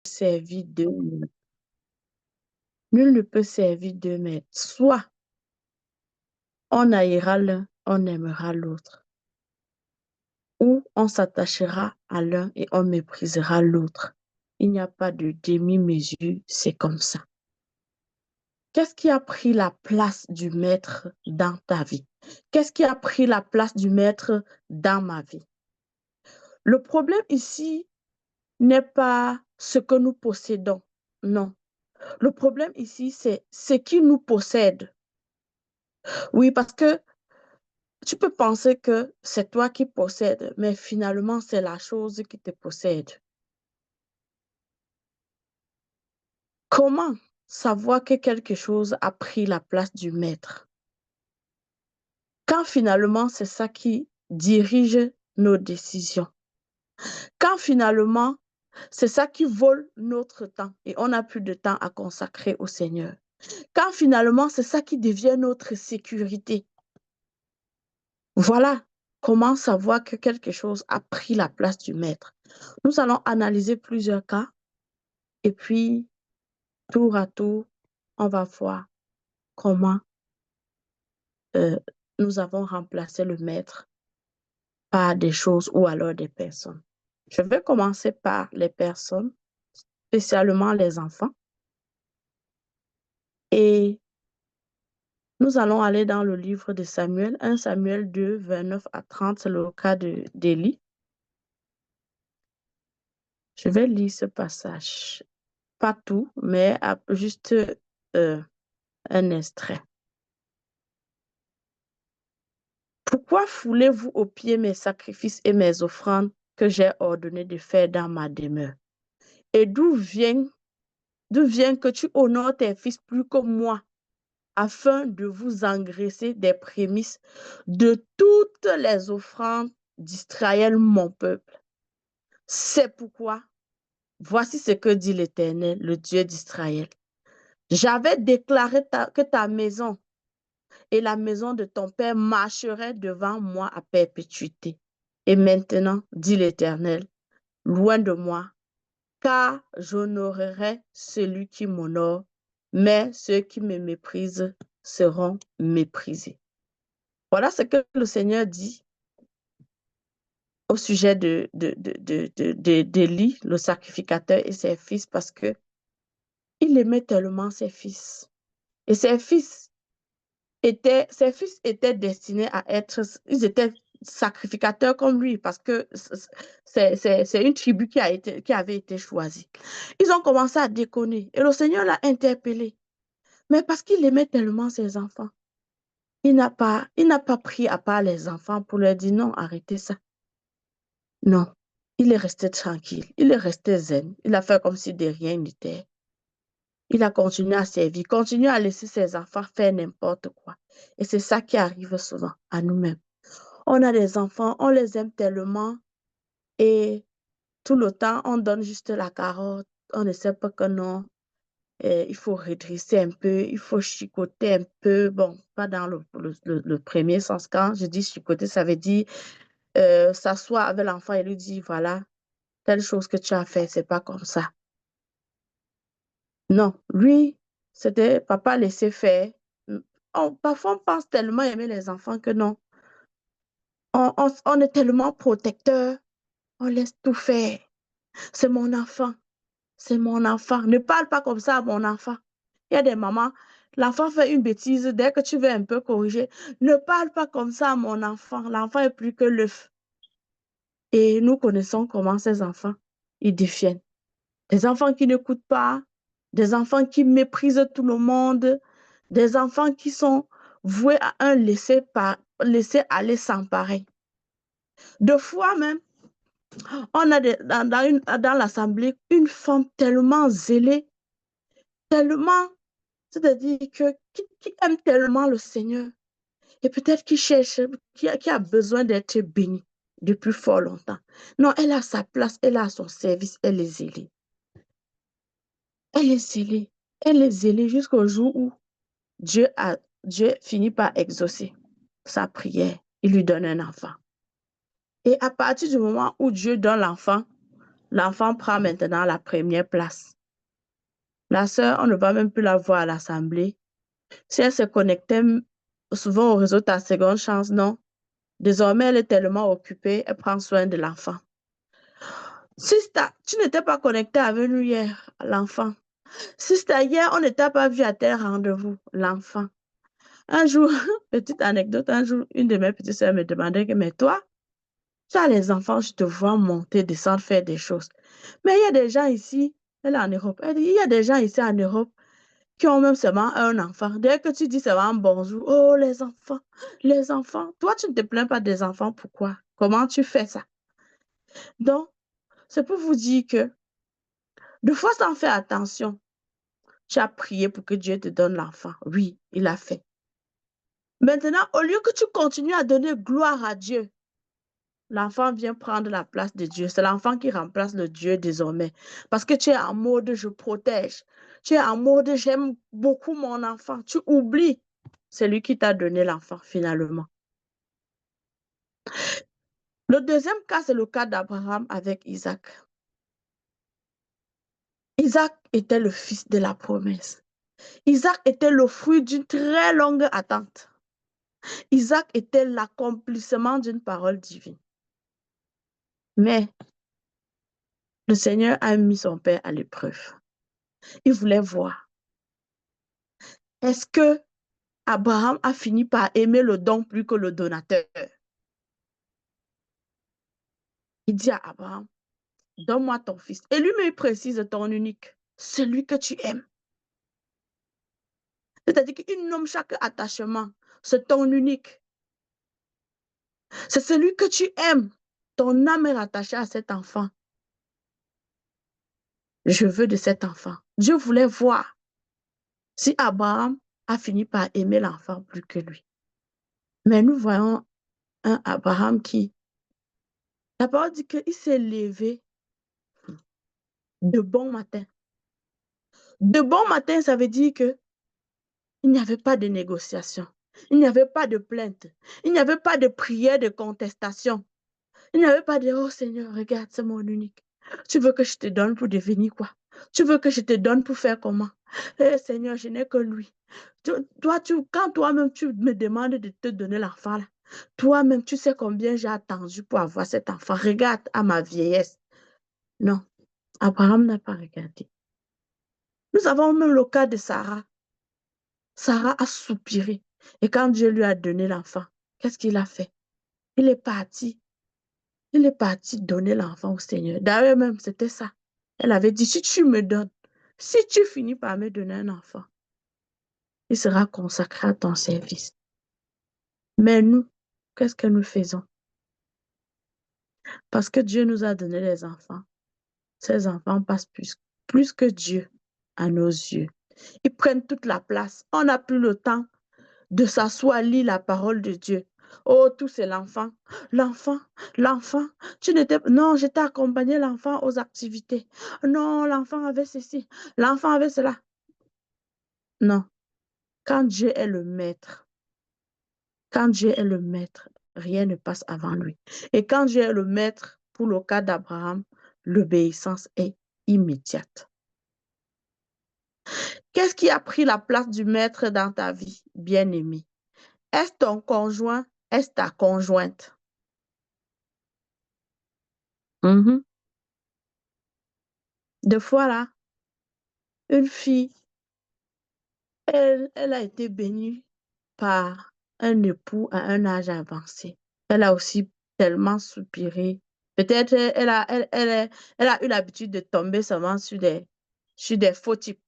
servir deux maîtres. Nul ne peut servir deux maîtres. Soit on haïra l'un, on aimera l'autre. Ou on s'attachera à l'un et on méprisera l'autre. Il n'y a pas de demi-mesure, c'est comme ça. Qu'est-ce qui a pris la place du maître dans ta vie? Qu'est-ce qui a pris la place du maître dans ma vie? Le problème ici n'est pas ce que nous possédons, non. Le problème ici, c'est ce qui nous possède. Oui, parce que tu peux penser que c'est toi qui possèdes, mais finalement, c'est la chose qui te possède. Comment savoir que quelque chose a pris la place du maître? Quand finalement, c'est ça qui dirige nos décisions. Quand finalement, c'est ça qui vole notre temps et on n'a plus de temps à consacrer au Seigneur. Quand finalement, c'est ça qui devient notre sécurité. Voilà comment savoir que quelque chose a pris la place du maître. Nous allons analyser plusieurs cas et puis, tour à tour, on va voir comment nous avons remplacé le maître par des choses ou alors des personnes. Je vais commencer par les personnes, spécialement les enfants. Et nous allons aller dans le livre de Samuel, 1 Samuel 2, 29 à 30, c'est le cas d'Élie. Je vais lire ce passage. Pas tout, mais juste un extrait. Pourquoi foulez-vous aux pieds mes sacrifices et mes offrandes que j'ai ordonné de faire dans ma demeure? Et d'où vient que tu honores tes fils plus que moi, afin de vous engraisser des prémices de toutes les offrandes d'Israël, mon peuple? C'est pourquoi, voici ce que dit l'Éternel, le Dieu d'Israël. J'avais déclaré que ta maison et la maison de ton père marcheraient devant moi à perpétuité. Et maintenant, dit l'Éternel, loin de moi, car j'honorerai celui qui m'honore, mais ceux qui me méprisent seront méprisés. Voilà ce que le Seigneur dit au sujet d'Élie, le sacrificateur et ses fils, parce que il aimait tellement ses fils. Et ses fils étaient destinés à être, ils étaient sacrificateurs comme lui, parce que c'est une tribu qui avait été choisie. Ils ont commencé à déconner et le Seigneur l'a interpellé. Mais parce qu'il aimait tellement ses enfants, il n'a pas pris à part les enfants pour leur dire non, arrêtez ça. Non, il est resté tranquille, il est resté zen, il a fait comme si de rien n'était. Il a continué à servir, continué à laisser ses enfants faire n'importe quoi. Et c'est ça qui arrive souvent à nous-mêmes. On a des enfants, on les aime tellement et tout le temps, on donne juste la carotte. On ne sait pas que non, il faut redresser un peu, il faut chicoter un peu. Bon, pas dans le premier sens. Quand je dis chicoter, ça veut dire s'asseoir avec l'enfant et lui dire, voilà, telle chose que tu as fait, c'est pas comme ça. Non, lui, c'était papa laisser faire. Parfois, on pense tellement aimer les enfants que non. On est tellement protecteur, on laisse tout faire. C'est mon enfant, c'est mon enfant. Ne parle pas comme ça à mon enfant. Il y a des mamans, l'enfant fait une bêtise, dès que tu veux un peu corriger, ne parle pas comme ça à mon enfant. L'enfant est plus que l'œuf. Et nous connaissons comment ces enfants, ils défiennent. Des enfants qui n'écoutent pas, des enfants qui méprisent tout le monde, des enfants qui sont voués à un laisser aller sans pareil. Deux fois même, on a dans l'assemblée une femme tellement zélée, tellement, c'est-à-dire qui aime tellement le Seigneur et peut-être qui cherche, qui a besoin d'être bénie depuis fort longtemps. Non, elle a sa place, elle a son service, elle est zélée. Elle est zélée. Elle est zélée jusqu'au jour où Dieu finit par exaucer sa prière. Il lui donne un enfant. Et à partir du moment où Dieu donne l'enfant, L'enfant prend maintenant la première place. La sœur, on ne va même plus la voir à l'assemblée. Si elle se connectait souvent au réseau Ta Seconde Chance, non. Désormais, elle est tellement occupée, elle prend soin de l'enfant. Sista, tu n'étais pas connecté avec nous hier, l'enfant. Sista, hier, on n'était pas vu à tel rendez-vous, l'enfant. Un jour, petite anecdote, un jour, une de mes petites sœurs me demandait que, mais toi, tu as les enfants, je te vois monter, descendre, faire des choses. Mais il y a des gens ici, elle est en Europe, elle dit, il y a des gens ici en Europe qui ont même seulement un enfant. Dès que tu dis seulement bonjour, oh les enfants, les enfants. Toi, tu ne te plains pas des enfants, pourquoi? Comment tu fais ça? Donc, c'est pour vous dire que, deux fois sans faire attention, tu as prié pour que Dieu te donne l'enfant. Oui, il a fait. Maintenant, au lieu que tu continues à donner gloire à Dieu, l'enfant vient prendre la place de Dieu. C'est l'enfant qui remplace le Dieu désormais. Parce que tu es en mode je protège. Tu es en mode j'aime beaucoup mon enfant. Tu oublies. C'est lui qui t'a donné l'enfant finalement. Le deuxième cas, c'est le cas d'Abraham avec Isaac. Isaac était le fils de la promesse. Isaac était le fruit d'une très longue attente. Isaac était l'accomplissement d'une parole divine. Mais le Seigneur a mis son père à l'épreuve. Il voulait voir. Est-ce que Abraham a fini par aimer le don plus que le donateur? Il dit à Abraham, donne-moi ton fils. Et lui-même il précise ton unique, celui que tu aimes. C'est-à-dire qu'il nomme chaque attachement, c'est ton unique. C'est celui que tu aimes. Ton âme est rattachée à cet enfant. Je veux de cet enfant. Dieu voulait voir si Abraham a fini par aimer l'enfant plus que lui. Mais nous voyons un Abraham qui, la parole dit qu'il s'est levé de bon matin. De bon matin, ça veut dire que il n'y avait pas de négociation. Il n'y avait pas de plainte. Il n'y avait pas de prière de contestation. Il n'y avait pas de oh Seigneur, regarde, c'est mon unique. Tu veux que je te donne pour devenir quoi? Tu veux que je te donne pour faire comment? Eh Seigneur, je n'ai que lui. Quand toi-même tu me demandes de te donner l'enfant là, toi-même tu sais combien j'ai attendu pour avoir cet enfant. Regarde à ma vieillesse. Non, Abraham n'a pas regardé. Nous avons même le cas de Sarah. Sarah a soupiré. Et quand Dieu lui a donné l'enfant, qu'est-ce qu'il a fait? Il est parti. Il est parti donner l'enfant au Seigneur. D'ailleurs, même, c'était ça. Elle avait dit, si tu me donnes, si tu finis par me donner un enfant, il sera consacré à ton service. Mais nous, qu'est-ce que nous faisons? Parce que Dieu nous a donné les enfants. Ces enfants passent plus que Dieu à nos yeux. Ils prennent toute la place. On n'a plus le temps de s'asseoir, lire la parole de Dieu. Oh, tout c'est l'enfant. L'enfant, l'enfant. Tu n'étais non, je t'ai accompagné l'enfant aux activités. Non, l'enfant avait ceci. L'enfant avait cela. Non. Quand Dieu est le maître, quand Dieu est le maître, rien ne passe avant lui. Et quand Dieu est le maître, pour le cas d'Abraham, l'obéissance est immédiate. Qu'est-ce qui a pris la place du maître dans ta vie, bien-aimé? Est-ce ton conjoint? Est-ce ta conjointe? Mhm. Deux fois là, une fille, elle a été bénie par un époux à un âge avancé. Elle a aussi tellement soupiré. Peut-être elle a eu l'habitude de tomber seulement sur des faux types.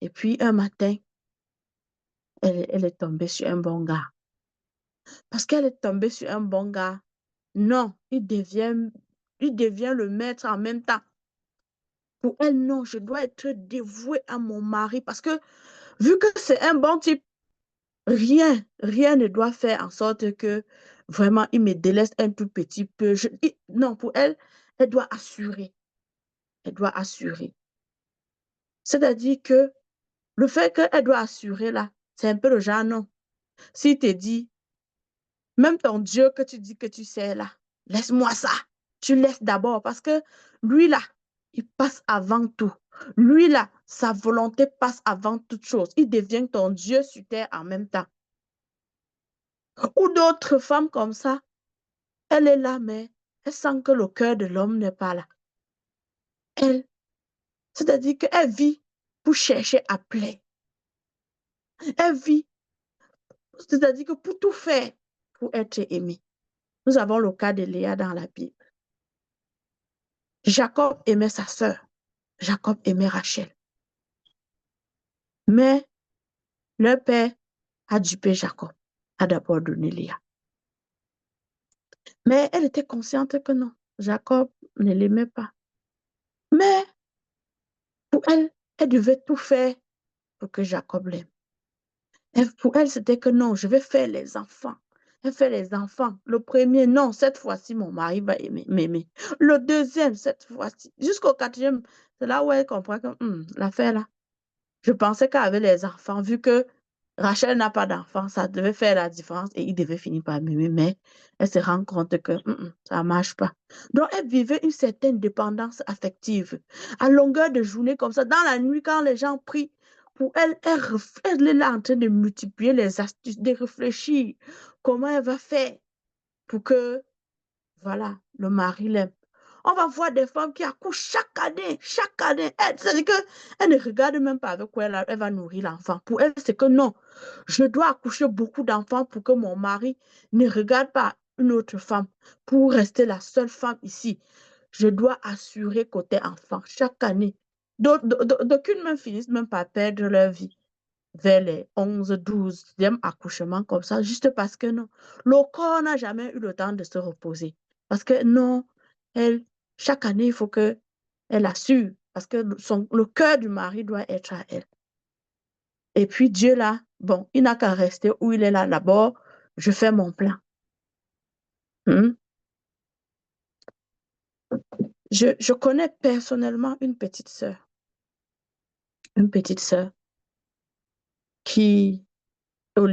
Et puis un matin, elle est tombée sur un bon gars. Parce qu'elle est tombée sur un bon gars, non, il devient le maître en même temps. Pour elle, non, je dois être dévouée à mon mari parce que vu que c'est un bon type, rien ne doit faire en sorte que vraiment il me délaisse un tout petit peu. Non, pour elle, elle doit assurer. Elle doit assurer. C'est-à-dire que le fait qu'elle doit assurer là, c'est un peu le genre non. S'il te dit, même ton Dieu que tu dis que tu sais là, laisse-moi ça. Tu laisses d'abord parce que Lui là, il passe avant tout. Lui là, sa volonté passe avant toute chose. Il devient ton Dieu sur terre en même temps. Ou d'autres femmes comme ça, elle est là, mais elle sent que le cœur de l'homme n'est pas là. Elle, c'est-à-dire qu'elle vit pour chercher à plaire. Elle vit, c'est-à-dire que pour tout faire, pour être aimée. Nous avons le cas de Léa dans la Bible. Jacob aimait sa sœur. Jacob aimait Rachel. Mais leur père a dupé Jacob, a d'abord donné Léa. Mais elle était consciente que non, Jacob ne l'aimait pas. Mais pour elle, elle devait tout faire pour que Jacob l'aime. Pour elle, c'était que non, je vais faire les enfants. Elle fait les enfants. Le premier, non, cette fois-ci, mon mari va m'aimer. Le deuxième, cette fois-ci. Jusqu'au quatrième, c'est là où elle comprend que l'affaire là, je pensais qu'avec les enfants, vu que Rachel n'a pas d'enfant, ça devait faire la différence et il devait finir par m'aimer. Mais elle se rend compte que ça ne marche pas. Donc, elle vivait une certaine dépendance affective. À longueur de journée comme ça, dans la nuit, quand les gens prient, pour elle, elle est là en train de multiplier les astuces, de réfléchir comment elle va faire pour que voilà, le mari l'aime. On va voir des femmes qui accouchent chaque année, chaque année. C'est-à-dire qu'elle ne regarde même pas avec quoi elle va nourrir l'enfant. Pour elle, c'est que non, je dois accoucher beaucoup d'enfants pour que mon mari ne regarde pas une autre femme, pour rester la seule femme ici. Je dois assurer côté enfant chaque année. D'aucunes même finissent même par perdre leur vie vers les 11, 12e accouchements comme ça, juste parce que non, le corps n'a jamais eu le temps de se reposer. Parce que non, elle, chaque année, il faut qu'elle assure, parce que le cœur du mari doit être à elle. Et puis Dieu là, bon, il n'a qu'à rester où il est là. D'abord, je fais mon plan. Hmm? Je connais personnellement une petite sœur qui, au-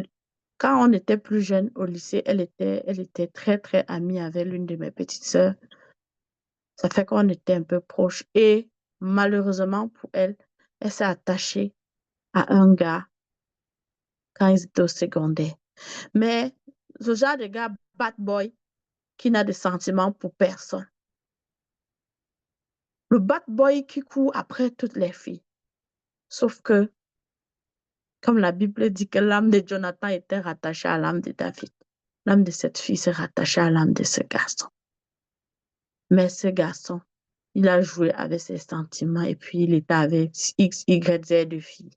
quand on était plus jeune au lycée, elle était très, très amie avec l'une de mes petites sœurs. Ça fait qu'on était un peu proches. Et malheureusement pour elle, elle s'est attachée à un gars quand ils étaient au secondaire. Mais ce genre de gars, bad boy, qui n'a de sentiments pour personne. Le bad boy qui court après toutes les filles. Sauf que, comme la Bible dit que l'âme de Jonathan était rattachée à l'âme de David, l'âme de cette fille s'est rattachée à l'âme de ce garçon. Mais ce garçon, il a joué avec ses sentiments et puis il était avec X, Y, Z de filles.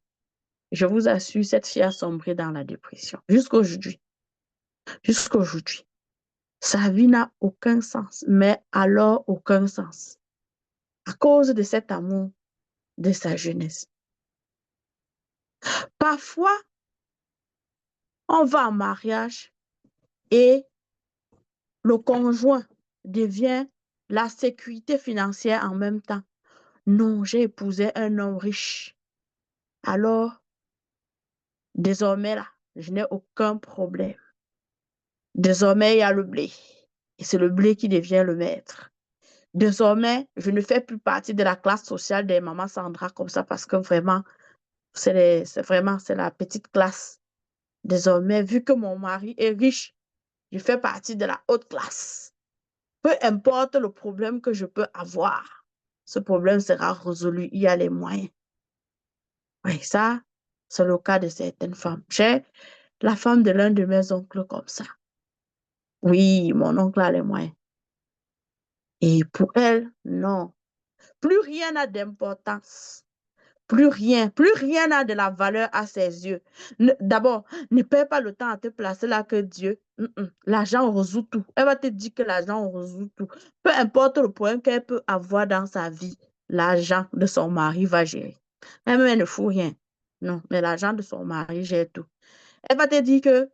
Je vous assure, cette fille a sombré dans la dépression. Jusqu'aujourd'hui. Jusqu'aujourd'hui. Sa vie n'a aucun sens, mais alors aucun sens. À cause de cet amour de sa jeunesse. Parfois, on va en mariage et le conjoint devient la sécurité financière en même temps. Non, j'ai épousé un homme riche. Alors, désormais, là, je n'ai aucun problème. Désormais, il y a le blé. Et c'est le blé qui devient le maître. Désormais, je ne fais plus partie de la classe sociale des mamans Sandra comme ça parce que vraiment, c'est la petite classe. Désormais, vu que mon mari est riche, je fais partie de la haute classe. Peu importe le problème que je peux avoir, ce problème sera résolu. Il y a les moyens. Oui, ça, c'est le cas de certaines femmes. J'ai la femme de l'un de mes oncles comme ça. Oui, mon oncle a les moyens. Et pour elle, non. Plus rien n'a d'importance. Plus rien n'a de la valeur à ses yeux. D'abord, ne perds pas le temps à te placer là que Dieu. L'argent résout tout. Elle va te dire que l'argent résout tout. Peu importe le problème qu'elle peut avoir dans sa vie, l'argent de son mari va gérer. Elle-même, elle ne fout rien. Non, mais l'argent de son mari gère tout. Elle va te dire que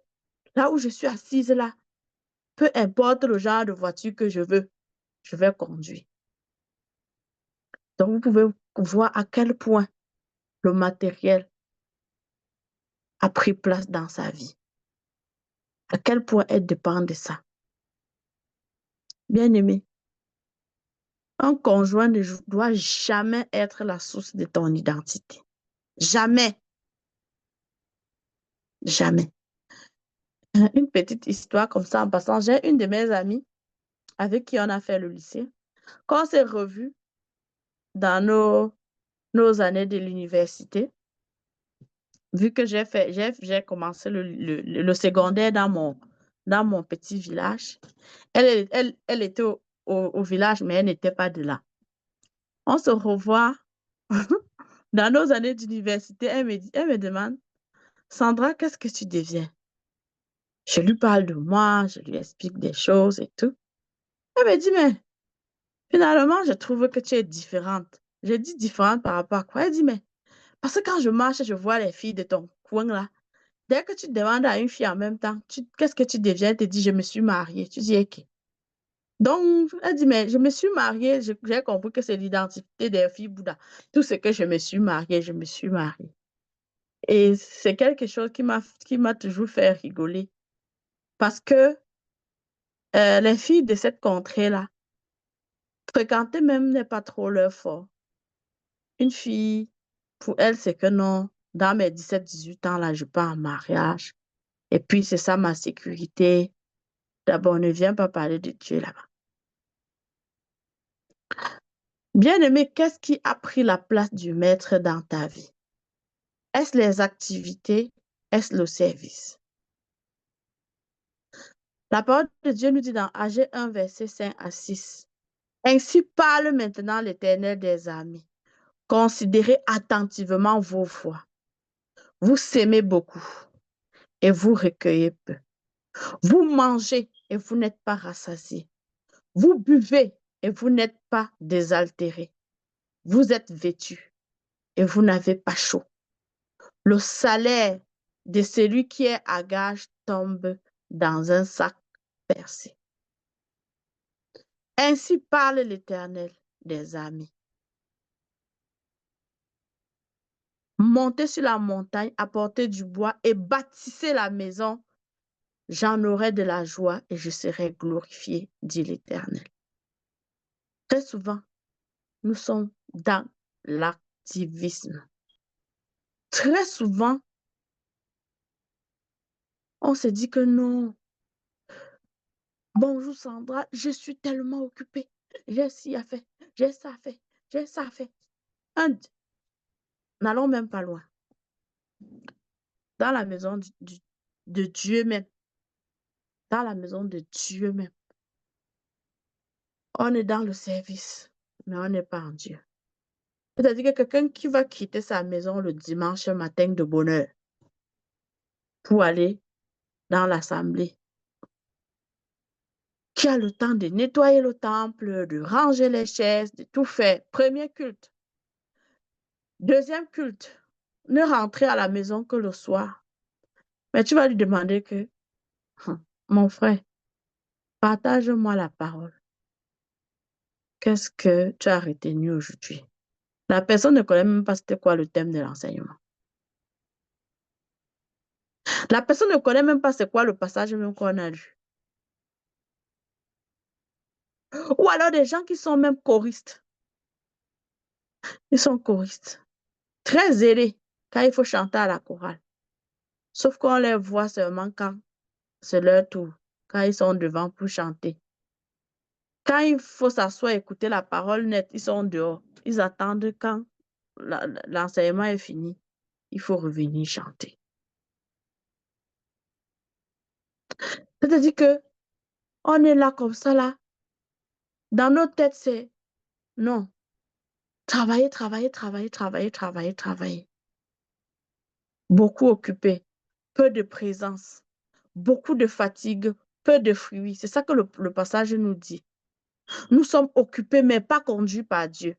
là où je suis assise là, peu importe le genre de voiture que je veux, je vais conduire. Donc, vous pouvez voir à quel point le matériel a pris place dans sa vie. À quel point elle dépend de ça. Bien aimé, Un conjoint ne doit jamais être la source de ton identité. Jamais. Jamais. Une petite histoire comme ça en passant. J'ai une de mes amies avec qui on a fait le lycée. Quand on s'est revus dans nos années de l'université, vu que j'ai commencé le secondaire dans mon petit village, elle était au village, mais elle n'était pas de là. On se revoit dans nos années d'université. Elle me demande, Sandra, qu'est-ce que tu deviens? Je lui parle de moi, je lui explique des choses et tout. Elle me dit, mais finalement, je trouve que tu es différente. Je dis différente par rapport à quoi? Elle dit, mais parce que quand je marche, je vois les filles de ton coin là. Dès que tu demandes à une fille en même temps, qu'est-ce que tu deviens? Elle te dit, je me suis mariée. Tu dis, OK. Donc, elle dit, mais je me suis mariée. J'ai compris que c'est l'identité des filles Bouddha. Tout ce que je me suis mariée, je me suis mariée. Et c'est quelque chose qui m'a toujours fait rigoler. Parce que les filles de cette contrée-là, fréquenter même n'est pas trop leur fort. Une fille, pour elle, c'est que non, dans mes 17-18 ans, là, je pars en mariage. Et puis, c'est ça ma sécurité. D'abord, ne viens pas parler de Dieu là-bas. Bien-aimé, qu'est-ce qui a pris la place du maître dans ta vie? Est-ce les activités? Est-ce le service? La parole de Dieu nous dit dans Agé 1, verset 5 à 6. Ainsi parle maintenant l'Éternel des armées. Considérez attentivement vos voies. Vous s'aimez beaucoup et vous recueillez peu. Vous mangez et vous n'êtes pas rassasiés. Vous buvez et vous n'êtes pas désaltérés. Vous êtes vêtus et vous n'avez pas chaud. Le salaire de celui qui est à gage tombe dans un sac percé. Ainsi parle l'Éternel des armées. Montez sur la montagne, apportez du bois et bâtissez la maison. J'en aurai de la joie et je serai glorifié, dit l'Éternel. Très souvent, nous sommes dans l'activisme. Très souvent, on se dit que non. Bonjour Sandra, je suis tellement occupée. J'ai ci à faire, j'ai ça à faire, j'ai ça à faire. N'allons même pas loin. Dans la maison de Dieu même, dans la maison de Dieu même, on est dans le service, mais on n'est pas en Dieu. C'est-à-dire que quelqu'un qui va quitter sa maison le dimanche matin de bonne heure pour aller dans l'assemblée, qui a le temps de nettoyer le temple, de ranger les chaises, de tout faire. Premier culte. Deuxième culte, ne rentrer à la maison que le soir. Mais tu vas lui demander que, mon frère, partage-moi la parole. Qu'est-ce que tu as retenu aujourd'hui? La personne ne connaît même pas c'était quoi le thème de l'enseignement. La personne ne connaît même pas c'est quoi le passage même qu'on a lu. Ou alors des gens qui sont même choristes. Ils sont choristes. Très zélés quand il faut chanter à la chorale. Sauf qu'on les voit seulement quand c'est leur tour, quand ils sont devant pour chanter. Quand il faut s'asseoir et écouter la parole nette, ils sont dehors. Ils attendent quand l'enseignement est fini. Il faut revenir chanter. C'est-à-dire que on est là comme ça, là. Dans nos têtes, c'est non. Travailler, travailler, travailler, travailler, travailler, travailler. Beaucoup occupé, peu de présence, beaucoup de fatigue, peu de fruits. C'est ça que le passage nous dit. Nous sommes occupés, mais pas conduits par Dieu.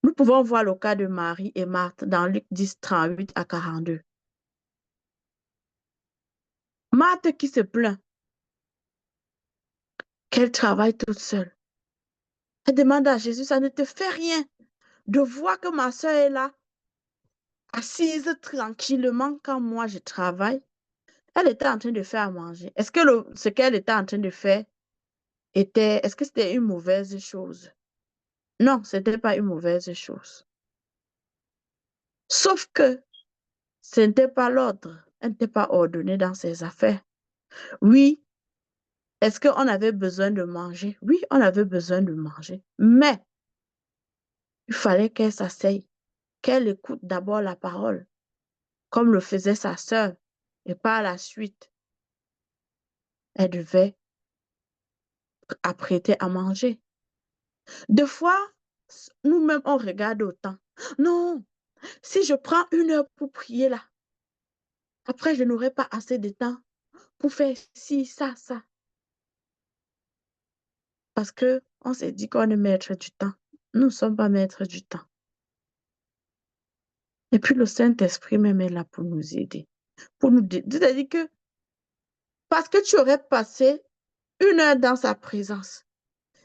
Nous pouvons voir le cas de Marie et Marthe dans Luc 10, 38 à 42. Marthe qui se plaint qu'elle travaille toute seule. Elle demande à Jésus, ça ne te fait rien de voir que ma soeur est là, assise tranquillement quand moi je travaille. Elle était en train de faire à manger. Est-ce que ce qu'elle était en train de faire est-ce que c'était une mauvaise chose? Non, ce n'était pas une mauvaise chose. Sauf que ce n'était pas l'ordre. Elle n'était pas ordonnée dans ses affaires. Oui, est-ce qu'on avait besoin de manger? Oui, on avait besoin de manger. Mais il fallait qu'elle s'asseye, qu'elle écoute d'abord la parole, comme le faisait sa sœur. Et par la suite, elle devait apprêter à manger. Deux fois, nous-mêmes, on regarde au temps. Non, si je prends 1 heure pour prier là, après, je n'aurai pas assez de temps pour faire ci, ça, ça. Parce qu'on s'est dit qu'on est maître du temps. Nous ne sommes pas maîtres du temps. Et puis le Saint-Esprit même est là pour nous aider. Pour nous dire, c'est-à-dire que parce que tu aurais passé 1 heure dans sa présence,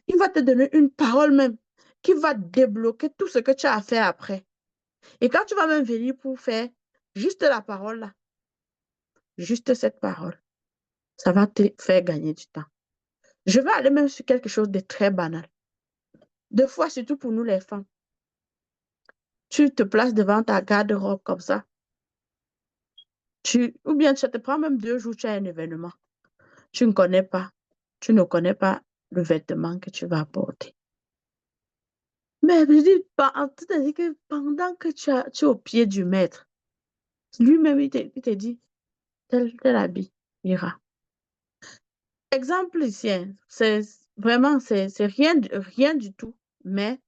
il va te donner une parole même qui va débloquer tout ce que tu as à faire après. Et quand tu vas même venir pour faire juste la parole là, juste cette parole, ça va te faire gagner du temps. Je vais aller même sur quelque chose de très banal. Deux fois, surtout pour nous les femmes, tu te places devant ta garde-robe comme ça. Ou bien tu te prends même 2 jours, tu as un événement. Tu ne connais pas. Tu ne connais pas le vêtement que tu vas porter. Mais je dis, c'est-à-dire que pendant que tu es au pied du maître, lui-même, il te dit, tel habit ira. Exemple ici, hein, c'est vraiment, c'est rien, rien du tout. Mais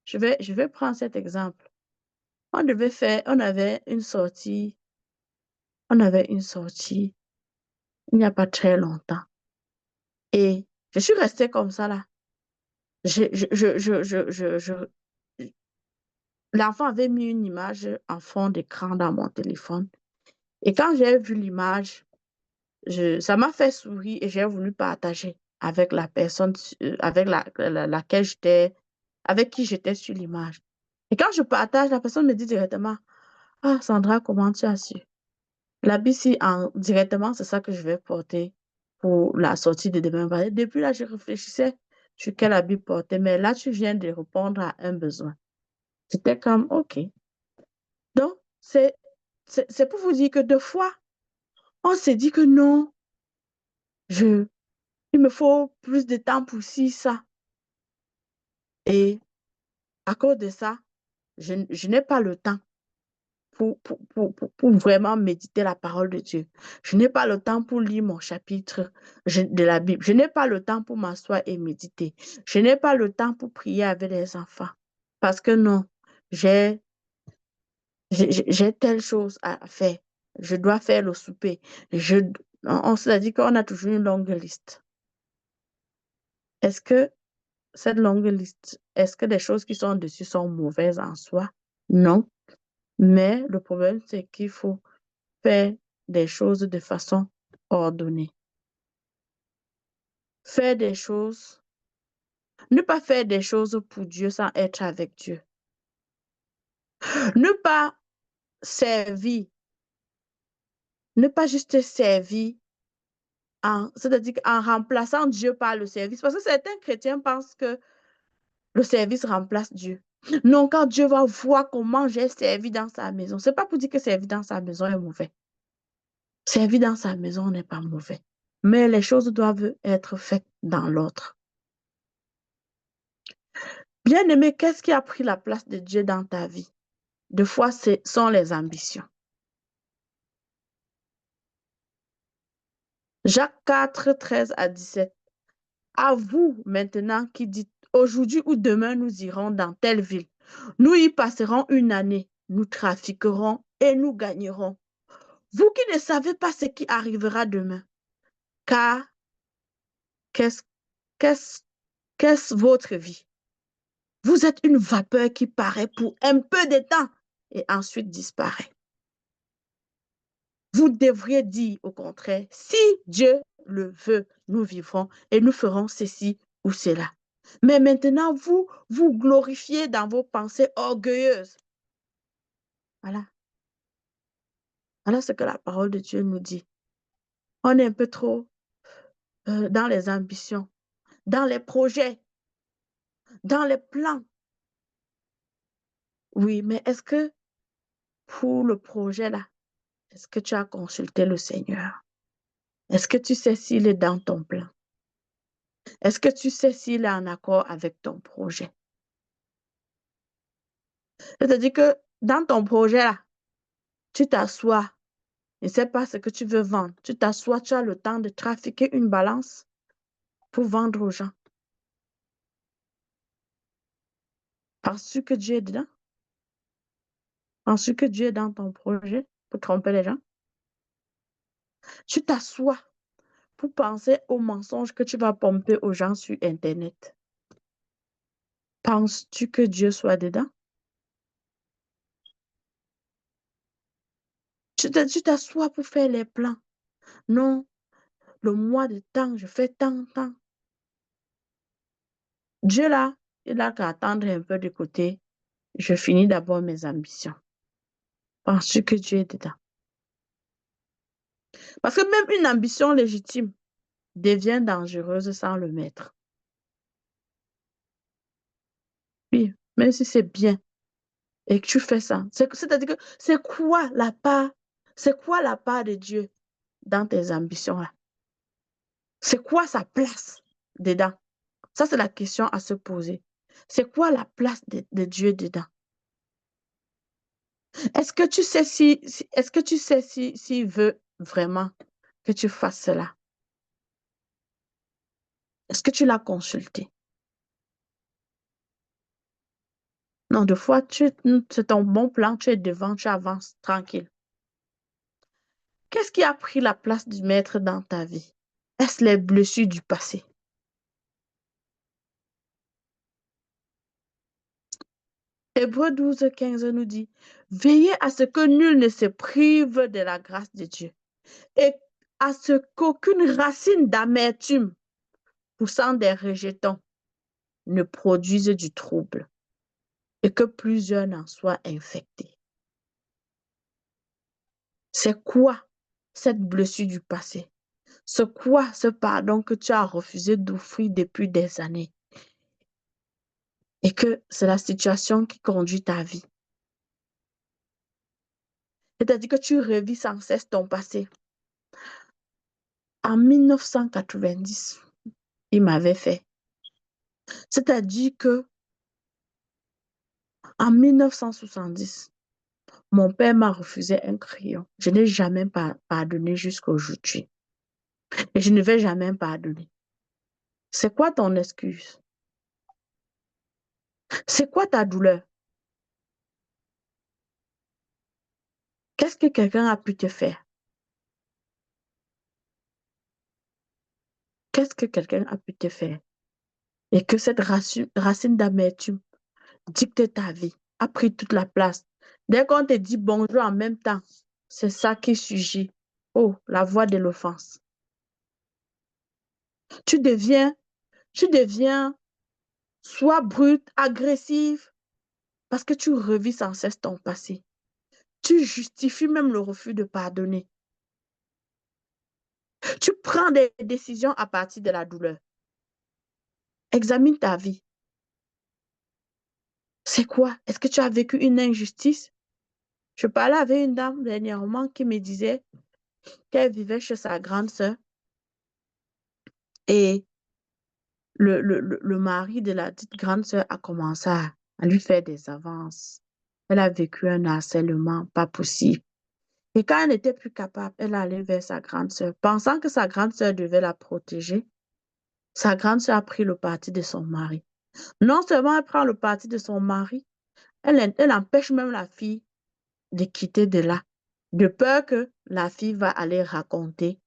je vais prendre cet exemple. On avait une sortie, il n'y a pas très longtemps. Et je suis restée comme ça là. L'enfant avait mis une image en fond d'écran dans mon téléphone. Et quand j'ai vu l'image, ça m'a fait sourire et j'ai voulu partager avec la personne avec laquelle avec qui j'étais sur l'image. Et quand je partage, la personne me dit directement, ah, Sandra, comment tu as su? L'habit, directement, c'est ça que je vais porter pour la sortie de demain. Depuis là, je réfléchissais sur quel habit porter, mais là, tu viens de répondre à un besoin. C'était comme, OK. Donc, c'est pour vous dire que deux fois, on s'est dit que non, je, il me faut plus de temps pour ci, ça. Et à cause de ça, je n'ai pas le temps pour vraiment méditer la parole de Dieu. Je n'ai pas le temps pour lire mon chapitre de la Bible. Je n'ai pas le temps pour m'asseoir et méditer. Je n'ai pas le temps pour prier avec les enfants. Parce que non, j'ai j'ai telle chose à faire. Je dois faire le souper. Je, on s'est dit qu'on a toujours une longue liste. Est-ce que cette longue liste, est-ce que les choses qui sont dessus sont mauvaises en soi? Non. Mais le problème, c'est qu'il faut faire des choses de façon ordonnée. Faire des choses, ne pas faire des choses pour Dieu sans être avec Dieu. Ne pas servir, ne pas juste servir c'est-à-dire en remplaçant Dieu par le service. Parce que certains chrétiens pensent que le service remplace Dieu. Non, quand Dieu va voir comment j'ai servi dans sa maison, c'est pas pour dire que servir dans sa maison est mauvais. Servir dans sa maison n'est pas mauvais. Mais les choses doivent être faites dans l'autre. Bien-aimé, qu'est-ce qui a pris la place de Dieu dans ta vie? Deux fois, ce sont les ambitions. Jacques 4, 13 à 17. À vous maintenant qui dites, aujourd'hui ou demain, nous irons dans telle ville. Nous y passerons 1 année. Nous trafiquerons et nous gagnerons. Vous qui ne savez pas ce qui arrivera demain, car qu'est-ce qu'est-ce qu'est-ce votre vie? Vous êtes une vapeur qui paraît pour un peu de temps et ensuite disparaît. Vous devriez dire au contraire, si Dieu le veut, nous vivrons et nous ferons ceci ou cela. Mais maintenant, vous glorifiez dans vos pensées orgueilleuses. Voilà. Voilà ce que la parole de Dieu nous dit. On est un peu trop dans les ambitions. dans les projets, dans les plans. Oui, mais est-ce que pour le projet là, est-ce que tu as consulté le Seigneur? Est-ce que tu sais s'il est dans ton plan? Est-ce que tu sais s'il est en accord avec ton projet? C'est-à-dire que dans ton projet là, tu t'assois, je ne sais pas ce que tu veux vendre. Tu t'assois, tu as le temps de trafiquer une balance pour vendre aux gens. Penses-tu que Dieu est dedans? Penses-tu que Dieu est dans ton projet pour tromper les gens? Tu t'assois pour penser aux mensonges que tu vas pomper aux gens sur Internet. Penses-tu que Dieu soit dedans? Tu t'assois pour faire les plans. Non, le mois de temps, je fais tant. Dieu là, il a qu'à attendre un peu de côté. Je finis d'abord mes ambitions. Penses-tu que Dieu est dedans? Parce que même une ambition légitime devient dangereuse sans le maître. Oui, même si c'est bien et que tu fais ça, c'est-à-dire que c'est quoi la part de Dieu dans tes ambitions-là? C'est quoi sa place dedans? Ça, c'est la question à se poser. C'est quoi la place de Dieu dedans? Est-ce que tu sais s'il veut vraiment que tu fasses cela? Est-ce que tu l'as consulté? Non, de fois, c'est ton bon plan, tu es devant, tu avances tranquille. Qu'est-ce qui a pris la place du maître dans ta vie? Est-ce les blessures du passé? Hébreux 12:15 nous dit, veillez à ce que nul ne se prive de la grâce de Dieu et à ce qu'aucune racine d'amertume poussant des rejetons ne produise du trouble et que plusieurs n'en soient infectés. C'est quoi cette blessure du passé? C'est quoi ce pardon que tu as refusé d'offrir depuis des années? Et que c'est la situation qui conduit ta vie. C'est-à-dire que tu revis sans cesse ton passé. En 1990, il m'avait fait. C'est-à-dire que en 1970, mon père m'a refusé un crayon. Je n'ai jamais pardonné jusqu'à aujourd'hui. Et je ne vais jamais pardonner. C'est quoi ton excuse? C'est quoi ta douleur? Qu'est-ce que quelqu'un a pu te faire? Qu'est-ce que quelqu'un a pu te faire? Et que cette racine d'amertume dicte ta vie, a pris toute la place. Dès qu'on te dit bonjour en même temps, c'est ça qui surgit. Oh, la voix de l'offense. Tu deviens, tu deviens soit brute, agressive, parce que tu revis sans cesse ton passé. Tu justifies même le refus de pardonner. Tu prends des décisions à partir de la douleur. Examine ta vie. C'est quoi? Est-ce que tu as vécu une injustice? Je parlais avec une dame dernièrement qui me disait qu'elle vivait chez sa grande sœur et le mari de la dite grande sœur a commencé à lui faire des avances. Elle a vécu un harcèlement pas possible. Et quand elle n'était plus capable, elle allait vers sa grande sœur, pensant que sa grande sœur devait la protéger. Sa grande sœur a pris le parti de son mari. Non seulement elle prend le parti de son mari, elle empêche même la fille de quitter de là, de peur que la fille va aller raconter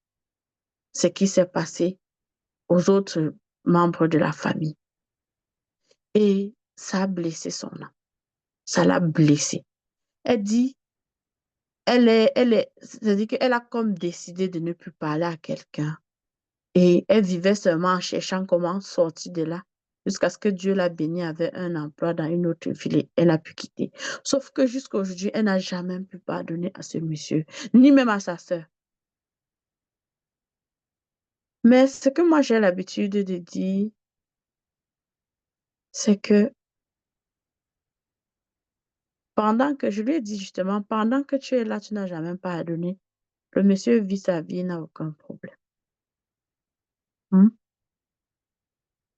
ce qui s'est passé aux autres membres de la famille. Et ça a blessé son âme. Ça l'a blessée. Elle dit, c'est-à-dire qu'elle a comme décidé de ne plus parler à quelqu'un. Et elle vivait seulement en cherchant comment sortir de là, jusqu'à ce que Dieu l'a bénie avec un emploi dans une autre ville et elle a pu quitter. Sauf que jusqu'à aujourd'hui, elle n'a jamais pu pardonner à ce monsieur, ni même à sa sœur. Mais ce que moi j'ai l'habitude de dire, c'est que pendant que je lui ai dit justement, pendant que tu es là, tu n'as jamais pardonné. Le monsieur vit sa vie, il n'a aucun problème. Hmm?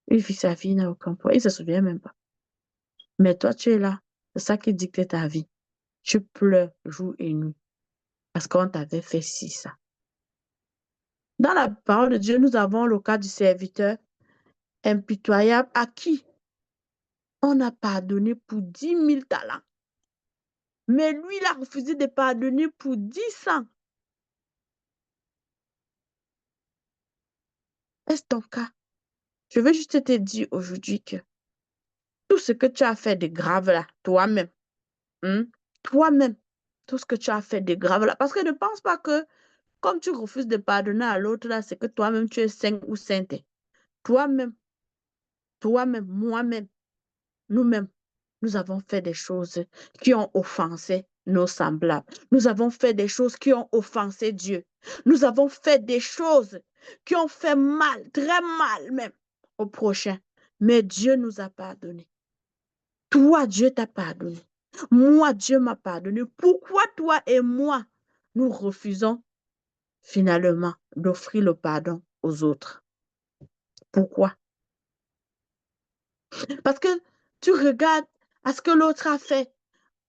Il vit sa vie, il n'a aucun problème. Il ne se souvient même pas. Mais toi, tu es là. C'est ça qui dicte ta vie. Tu pleures jour et nuit parce qu'on t'avait fait ci, ça. Dans la parole de Dieu, nous avons le cas du serviteur impitoyable à qui on a pardonné pour 10 000 talents. Mais lui, il a refusé de pardonner pour 10 ans. Est-ce ton cas? Je veux juste te dire aujourd'hui que tout ce que tu as fait de grave là, toi-même, hein, toi-même, tout ce que tu as fait de grave là, parce que ne pense pas que comme tu refuses de pardonner à l'autre là, c'est que toi-même tu es saint ou sainte. Toi-même, toi-même, moi-même, nous-mêmes, nous avons fait des choses qui ont offensé nos semblables. Nous avons fait des choses qui ont offensé Dieu. Nous avons fait des choses qui ont fait mal, très mal même au prochain. Mais Dieu nous a pardonné. Toi, Dieu t'a pardonné. Moi, Dieu m'a pardonné. Pourquoi toi et moi, nous refusons finalement d'offrir le pardon aux autres? Pourquoi? Parce que tu regardes à ce que l'autre a fait.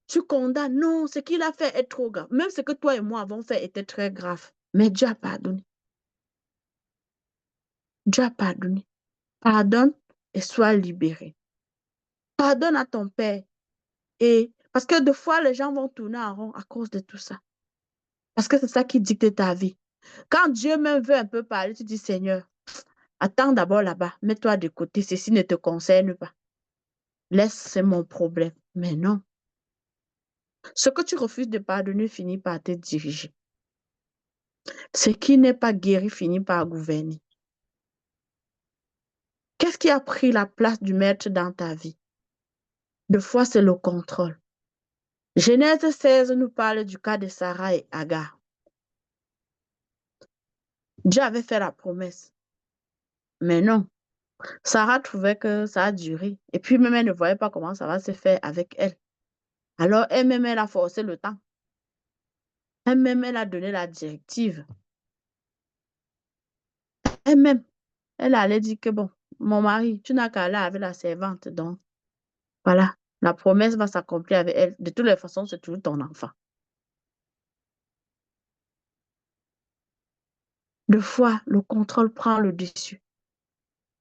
Tu condamnes. Non, ce qu'il a fait est trop grave. Même ce que toi et moi avons fait était très grave. Mais Dieu a pardonné. Dieu a pardonné. Pardonne et sois libéré. Pardonne à ton père. Et parce que des fois, les gens vont tourner en rond à cause de tout ça. Parce que c'est ça qui dicte ta vie. Quand Dieu même veut un peu parler, tu dis, Seigneur, attends d'abord là-bas, mets-toi de côté, ceci ne te concerne pas. Laisse, c'est mon problème. Mais non. Ce que tu refuses de pardonner finit par te diriger. Ce qui n'est pas guéri finit par gouverner. Qu'est-ce qui a pris la place du maître dans ta vie? Des fois, c'est le contrôle. Genèse 16 nous parle du cas de Sarah et Agar. Dieu avait fait la promesse. Mais non. Sarah trouvait que ça a duré. Et puis même, elle ne voyait pas comment ça va se faire avec elle. Alors, elle-même, elle a forcé le temps. Elle-même, elle a donné la directive. Elle-même, elle allait dire que, bon, mon mari, tu n'as qu'à aller avec la servante. Donc, voilà, la promesse va s'accomplir avec elle. De toutes les façons, c'est toujours ton enfant. Deux fois, le contrôle prend le dessus.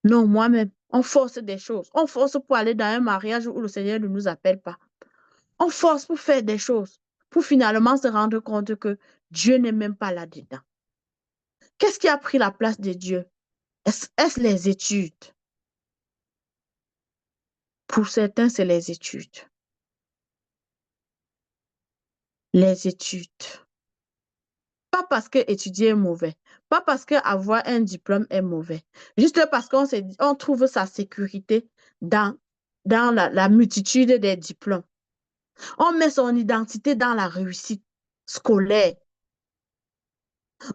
Non, moi-même, on force des choses. On force pour aller dans un mariage où le Seigneur ne nous appelle pas. On force pour faire des choses, pour finalement se rendre compte que Dieu n'est même pas là-dedans. Qu'est-ce qui a pris la place de Dieu? Est-ce les études? Pour certains, c'est les études. Les études. Pas parce que étudier est mauvais, pas parce que avoir un diplôme est mauvais, juste parce on trouve sa sécurité dans, dans la multitude des diplômes. On met son identité dans la réussite scolaire.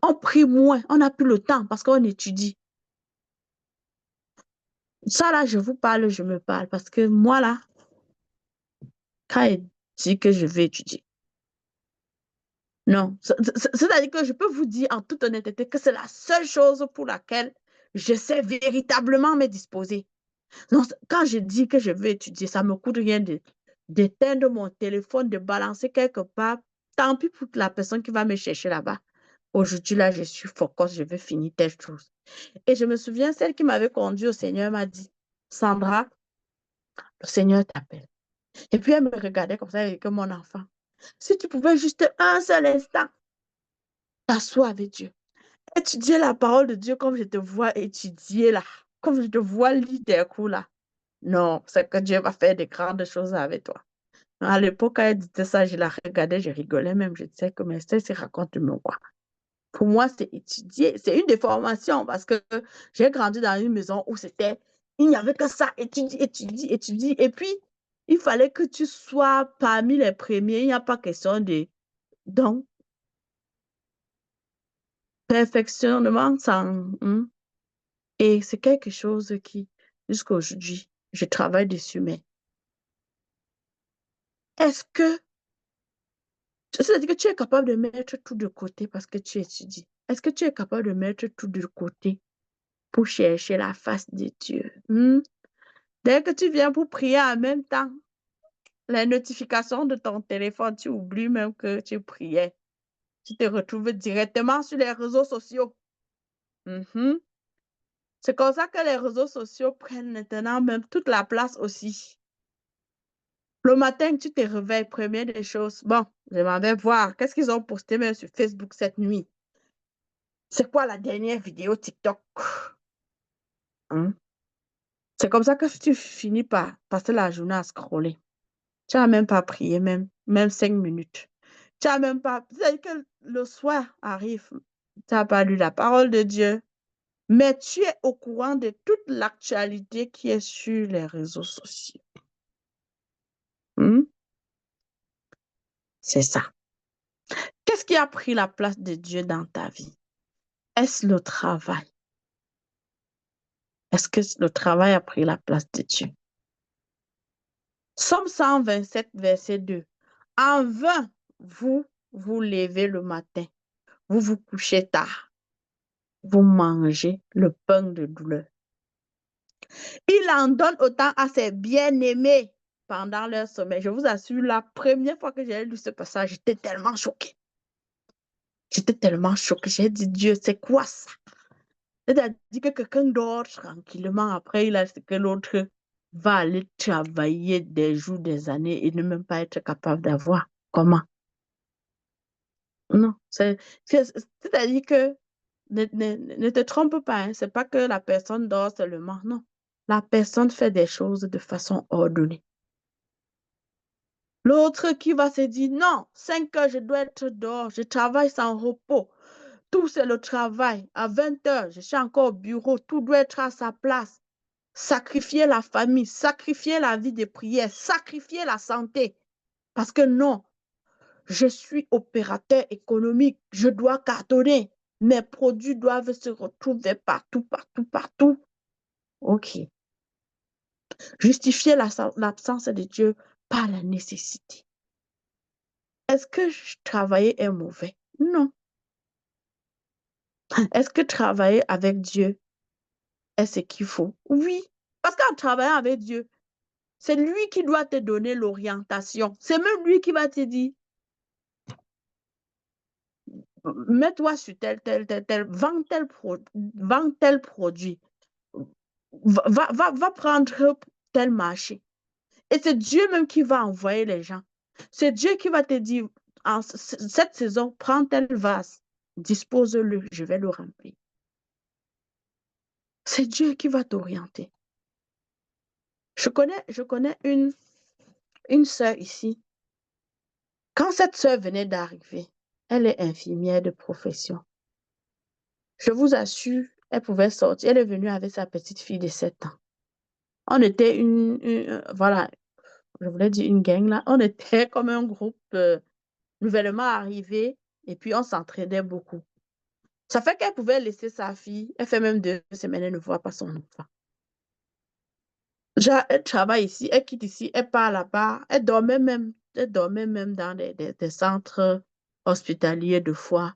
On prie moins, on n'a plus le temps parce qu'on étudie. Ça là, je vous parle, je me parle parce que moi là, quand il dit que je vais étudier, non, c'est-à-dire que je peux vous dire en toute honnêteté que c'est la seule chose pour laquelle je sais véritablement me disposer. Non, quand je dis que je veux étudier, ça ne me coûte rien d'éteindre mon téléphone, de balancer quelque part. Tant pis pour la personne qui va me chercher là-bas. Aujourd'hui, là, je suis focus, je veux finir telle chose. Et je me souviens, celle qui m'avait conduit au Seigneur m'a dit, Sandra, le Seigneur t'appelle. Et puis elle me regardait comme ça avec mon enfant. Si tu pouvais juste un seul instant t'asseoir avec Dieu, étudier la parole de Dieu comme je te vois étudier là, comme je te vois lire des cours là. Non, c'est que Dieu va faire de grandes choses avec toi. À l'époque, quand elle disait ça, je la regardais, je rigolais même. Je disais que, mais c'est raconte-moi quoi. Pour moi, c'est étudier. C'est une déformation parce que j'ai grandi dans une maison où il n'y avait que ça, étudie, étudie, étudie. Et puis, il fallait que tu sois parmi les premiers. Il n'y a pas question de. Donc, perfectionnement sans. Et c'est quelque chose qui, jusqu'à aujourd'hui, Je travaille dessus, mais est-ce que, c'est-à-dire que tu es capable de mettre tout de côté parce que tu étudies? Est-ce que tu es capable de mettre tout de côté pour chercher la face de Dieu? Dès que tu viens pour prier en même temps, les notifications de ton téléphone, tu oublies même que tu priais. Tu te retrouves directement sur les réseaux sociaux. Mhm. C'est comme ça que les réseaux sociaux prennent maintenant même toute la place aussi. Le matin, tu te réveilles, première des choses. Bon, je m'en vais voir. Qu'est-ce qu'ils ont posté même sur Facebook cette nuit? C'est quoi la dernière vidéo TikTok? Hein? C'est comme ça que tu finis par passer la journée à scroller. Tu n'as même pas prié, même 5 minutes. Tu n'as même pas. C'est que le soir arrive, tu n'as pas lu la parole de Dieu, mais tu es au courant de toute l'actualité qui est sur les réseaux sociaux. Hmm? C'est ça. Qu'est-ce qui a pris la place de Dieu dans ta vie? Est-ce le travail? Est-ce que le travail a pris la place de Dieu? Somme 127, verset 2. En vain, vous vous levez le matin, vous vous couchez tard, vous mangez le pain de douleur. Il en donne autant à ses bien-aimés pendant leur sommeil. Je vous assure, la première fois que j'ai lu ce passage, j'étais tellement choquée. J'étais tellement choquée. J'ai dit, Dieu, c'est quoi ça? C'est-à-dire que quelqu'un dort tranquillement. Après, il a ce que l'autre va aller travailler des jours, des années et ne même pas être capable d'avoir. Comment? Non. C'est-à-dire que ne te trompe pas. Hein, c'est pas que la personne dort seulement. Non. La personne fait des choses de façon ordonnée. L'autre qui va se dire, non, 5 heures, je dois être dehors, je travaille sans repos. Tout, c'est le travail. À 20 heures, je suis encore au bureau, tout doit être à sa place. Sacrifier la famille, sacrifier la vie de prière, sacrifier la santé. Parce que non, je suis opérateur économique, je dois cartonner. Mes produits doivent se retrouver partout, partout, partout. OK. Justifier l'absence de Dieu par la nécessité. Est-ce que travailler est mauvais? Non. Est-ce que travailler avec Dieu est ce qu'il faut? Oui. Parce qu'en travaillant avec Dieu, c'est lui qui doit te donner l'orientation. C'est même lui qui va te dire, mets-toi sur vends tel produit. Va prendre tel marché. Et c'est Dieu même qui va envoyer les gens. C'est Dieu qui va te dire, en cette saison, prends tel vase, dispose-le, je vais le remplir. C'est Dieu qui va t'orienter. Je connais une sœur ici. Quand cette sœur venait d'arriver, elle est infirmière de profession. Je vous assure, elle pouvait sortir. Elle est venue avec sa petite fille de 7 ans. On était voilà, je voulais dire une gang là. On était comme un groupe nouvellement arrivé et puis on s'entraidait beaucoup. Ça fait qu'elle pouvait laisser sa fille. Elle fait même 2 semaines, elle ne voit pas son enfant. Elle travaille ici, elle quitte ici, elle part là-bas. Elle dormait même dans des centres hospitaliers de foi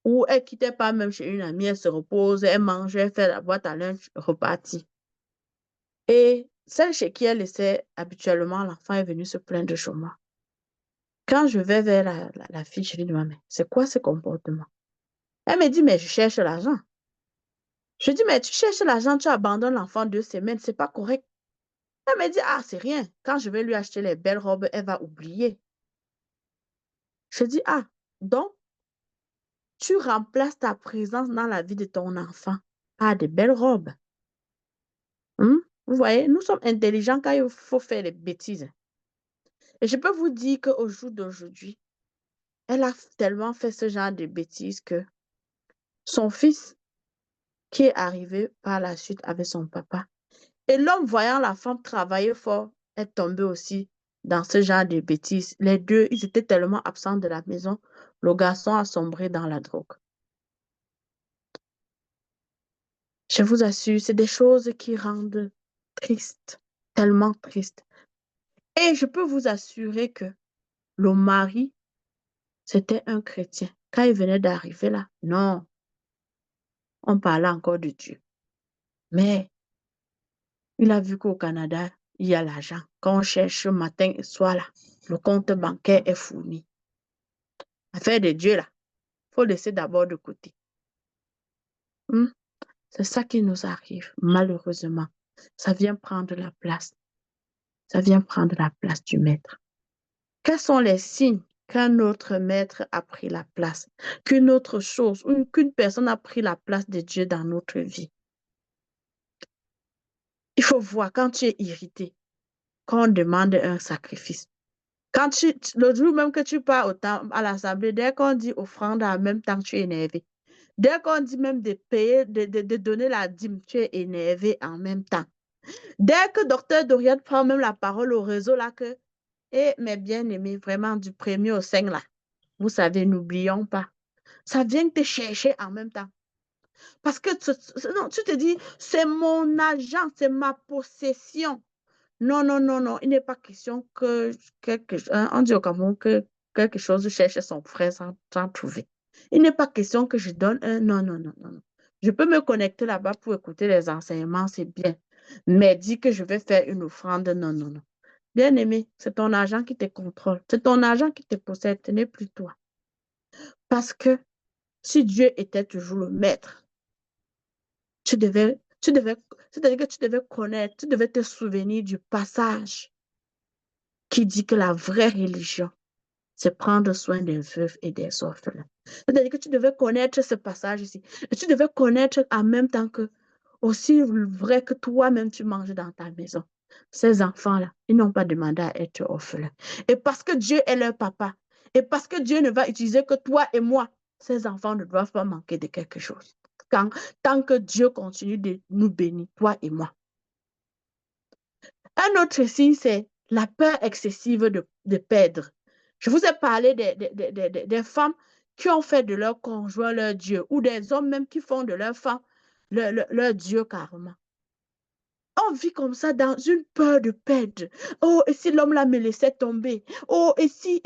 où elle quittait pas même chez une amie, elle se repose, elle mange, elle fait la boîte à lunch, repartit. Et celle chez qui elle laissait habituellement l'enfant est venue se plaindre chez moi. Quand je vais vers la fille, je lui dis, mais c'est quoi ce comportement? Elle me dit, mais je cherche l'argent. Je dis, mais tu cherches l'argent, tu abandonnes l'enfant 2 semaines, c'est pas correct. Elle me dit, ah, c'est rien. Quand je vais lui acheter les belles robes, elle va oublier. Je dis, ah, donc, tu remplaces ta présence dans la vie de ton enfant par de belles robes. Vous voyez, nous sommes intelligents quand il faut faire des bêtises. Et je peux vous dire qu'au jour d'aujourd'hui, elle a tellement fait ce genre de bêtises que son fils, qui est arrivé par la suite avec son papa, et l'homme voyant la femme travailler fort, est tombé aussi dans ce genre de bêtises. Les deux, ils étaient tellement absents de la maison, le garçon a sombré dans la drogue. Je vous assure, c'est des choses qui rendent triste. tellement triste. Et je peux vous assurer que le mari, c'était un chrétien. Quand il venait d'arriver là, non, on parlait encore de Dieu. Mais il a vu qu'au Canada, il y a l'argent. Quand on cherche matin et soir là, le compte bancaire est fourni. Affaire de Dieu là, il faut laisser d'abord de côté. C'est ça qui nous arrive, malheureusement. Ça vient prendre la place. Ça vient prendre la place du maître. Quels sont les signes qu'un autre maître a pris la place, qu'une autre chose, ou qu'une personne a pris la place de Dieu dans notre vie? Il faut voir quand tu es irrité, quand on demande un sacrifice. Le jour même que tu pars à l'assemblée, dès qu'on dit offrande, en même temps, tu es énervé. Dès qu'on dit même de payer, de donner la dîme, tu es énervé en même temps. Dès que docteur Dorian prend même la parole au réseau, là, que, mes bien-aimés, vraiment du premier au 5, là, vous savez, n'oublions pas. Ça vient te chercher en même temps. Parce que non, tu te dis, c'est mon argent, c'est ma possession. Non, non, non, non. Il n'est pas question que on dit au Cameroun que quelque chose cherche son frère sans trouver. Il n'est pas question que je donne un. Non, non, non, non, non. Je peux me connecter là-bas pour écouter les enseignements, c'est bien. Mais dis que je vais faire une offrande, non, non, non. Bien aimé, c'est ton argent qui te contrôle. C'est ton argent qui te possède, ce n'est plus toi. Parce que si Dieu était toujours le maître, c'est-à-dire que tu devais connaître, tu devais te souvenir du passage qui dit que la vraie religion, c'est prendre soin des veuves et des orphelins. C'est-à-dire que tu devais connaître ce passage ici. Et tu devais connaître en même temps que, aussi vrai que toi-même tu manges dans ta maison. Ces enfants-là, ils n'ont pas demandé à être orphelins. Et parce que Dieu est leur papa, et parce que Dieu ne va utiliser que toi et moi, ces enfants ne doivent pas manquer de quelque chose. Tant que Dieu continue de nous bénir, toi et moi. Un autre signe, c'est la peur excessive de perdre. Je vous ai parlé des femmes qui ont fait de leur conjoint leur Dieu, ou des hommes même qui font de leur femme leur Dieu carrément. On vit comme ça dans une peur de perdre. Oh, et si l'homme là me laissait tomber? Oh, et si,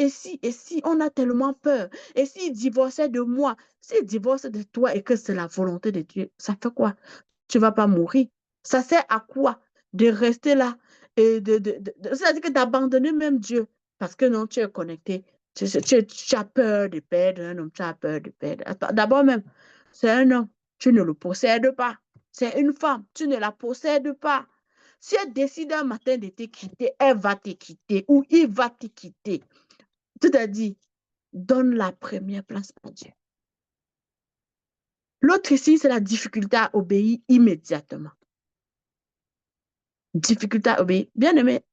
on a tellement peur. Et s'il divorçait de moi? S'il divorce de toi et que c'est la volonté de Dieu, ça fait quoi? Tu ne vas pas mourir. Ça sert à quoi de rester là et c'est-à-dire que d'abandonner même Dieu parce que non, tu es connecté. Tu as peur de perdre un homme, tu as peur de perdre. D'abord même, c'est un homme, tu ne le possèdes pas. C'est une femme, tu ne la possèdes pas. Si elle décide un matin de te quitter, elle va te quitter ou il va te quitter. Tu t'as dit, donne la première place à Dieu. L'autre ici, c'est la difficulté à obéir immédiatement. Difficulté à obéir. Bien aimé,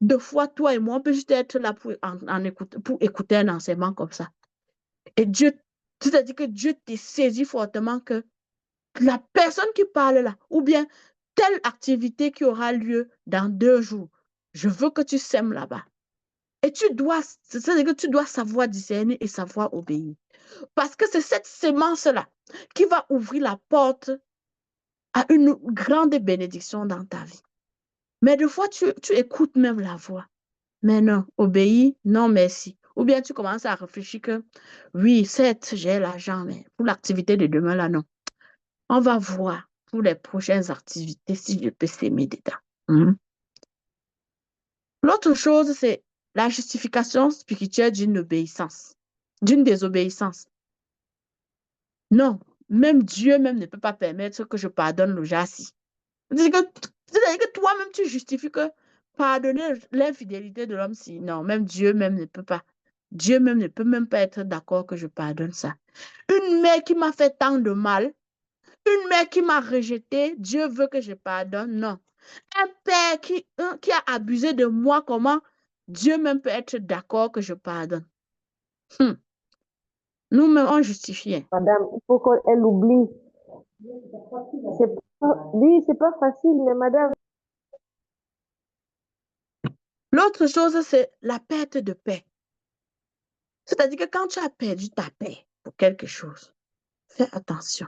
deux fois, toi et moi, on peut juste être là pour écouter un enseignement comme ça. Et Dieu, c'est-à-dire que Dieu te saisit fortement que la personne qui parle là, ou bien telle activité qui aura lieu dans 2 jours, je veux que tu sèmes là-bas. Et c'est-à-dire que tu dois savoir discerner et savoir obéir. Parce que c'est cette sémence-là qui va ouvrir la porte à une grande bénédiction dans ta vie. Mais des fois, tu écoutes même la voix. Mais non, obéis, non merci. Ou bien tu commences à réfléchir que, oui, certes, j'ai l'argent, mais pour l'activité de demain, là, non. On va voir pour les prochaines activités si je peux s'aimer dedans. L'autre chose, c'est la justification spirituelle d'une obéissance, d'une désobéissance. Non, même Dieu même ne peut pas permettre que je pardonne le jassi. C'est-à-dire que toi-même, tu justifies que pardonner l'infidélité de l'homme, si non, même Dieu même ne peut pas. Dieu même ne peut même pas être d'accord que je pardonne ça. Une mère qui m'a fait tant de mal, une mère qui m'a rejeté, Dieu veut que je pardonne, non. Un père qui a abusé de moi, comment Dieu même peut être d'accord que je pardonne. Nous-mêmes, on justifie. Madame, il faut qu'elle oublie. Oui, c'est pas facile, mais madame. L'autre chose, c'est la perte de paix. C'est-à-dire que quand tu as perdu ta paix pour quelque chose, fais attention.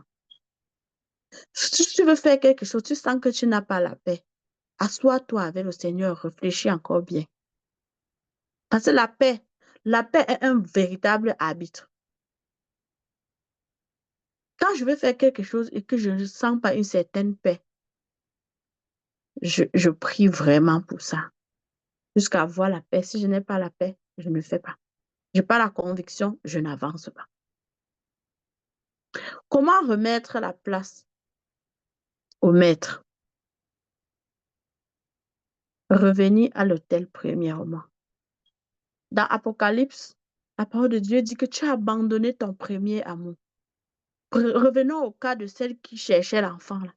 Si tu veux faire quelque chose, tu sens que tu n'as pas la paix. Assois-toi avec le Seigneur, réfléchis encore bien. Parce que la paix est un véritable arbitre. Quand je vais faire quelque chose et que je ne sens pas une certaine paix, je prie vraiment pour ça. Jusqu'à avoir la paix. Si je n'ai pas la paix, je ne fais pas. Je n'ai pas la conviction, je n'avance pas. Comment remettre la place au maître? Revenir à l'autel premièrement. Dans Apocalypse, la parole de Dieu dit que tu as abandonné ton premier amour. Revenons au cas de celle qui cherchait l'enfant là.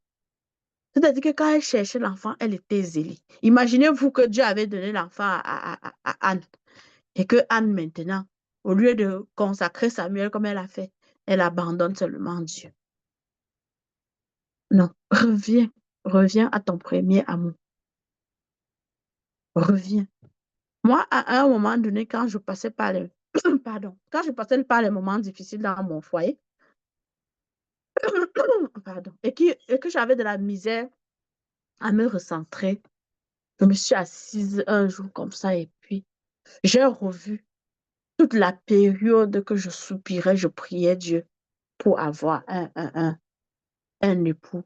C'est-à-dire que quand elle cherchait l'enfant, elle était zélée. Imaginez-vous que Dieu avait donné l'enfant à Anne et que Anne maintenant, au lieu de consacrer Samuel comme elle a fait, elle abandonne seulement Dieu. Non, reviens à ton premier amour. Reviens. Moi, à un moment donné, quand je passais par les, pardon, quand je passais par les moments difficiles dans mon foyer, pardon, et que j'avais de la misère à me recentrer, je me suis assise un jour comme ça et puis j'ai revu toute la période que je soupirais, je priais Dieu pour avoir un époux.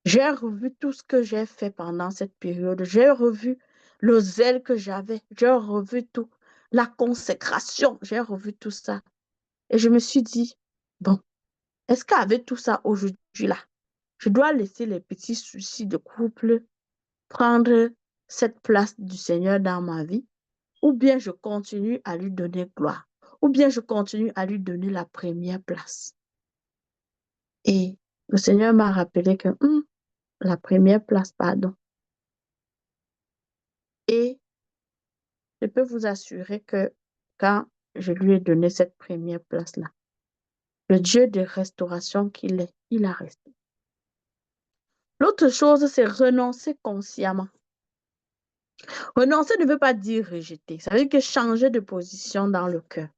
J'ai revu tout ce que j'ai fait pendant cette période. J'ai revu le zèle que j'avais. J'ai revu tout. La consécration. J'ai revu tout ça. Et je me suis dit, bon, est-ce qu'avec tout ça aujourd'hui là, je dois laisser les petits soucis de couple prendre cette place du Seigneur dans ma vie? Ou bien je continue à lui donner gloire? Ou bien je continue à lui donner la première place? Et le Seigneur m'a rappelé que la première place, pardon. Et je peux vous assurer que quand je lui ai donné cette première place-là, le Dieu de restauration qu'il est, il a resté. L'autre chose, c'est renoncer consciemment. Renoncer ne veut pas dire rejeter. Ça veut dire que changer de position dans le cœur.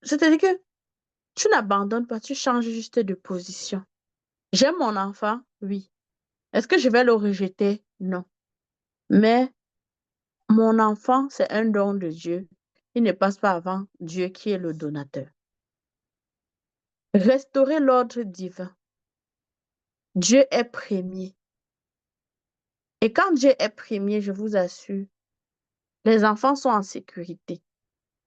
C'est-à-dire que tu n'abandonnes pas, tu changes juste de position. J'aime mon enfant, oui. Est-ce que je vais le rejeter? Non. Mais mon enfant, c'est un don de Dieu. Il ne passe pas avant Dieu qui est le donateur. Restaurer l'ordre divin. Dieu est premier. Et quand Dieu est premier, je vous assure, les enfants sont en sécurité.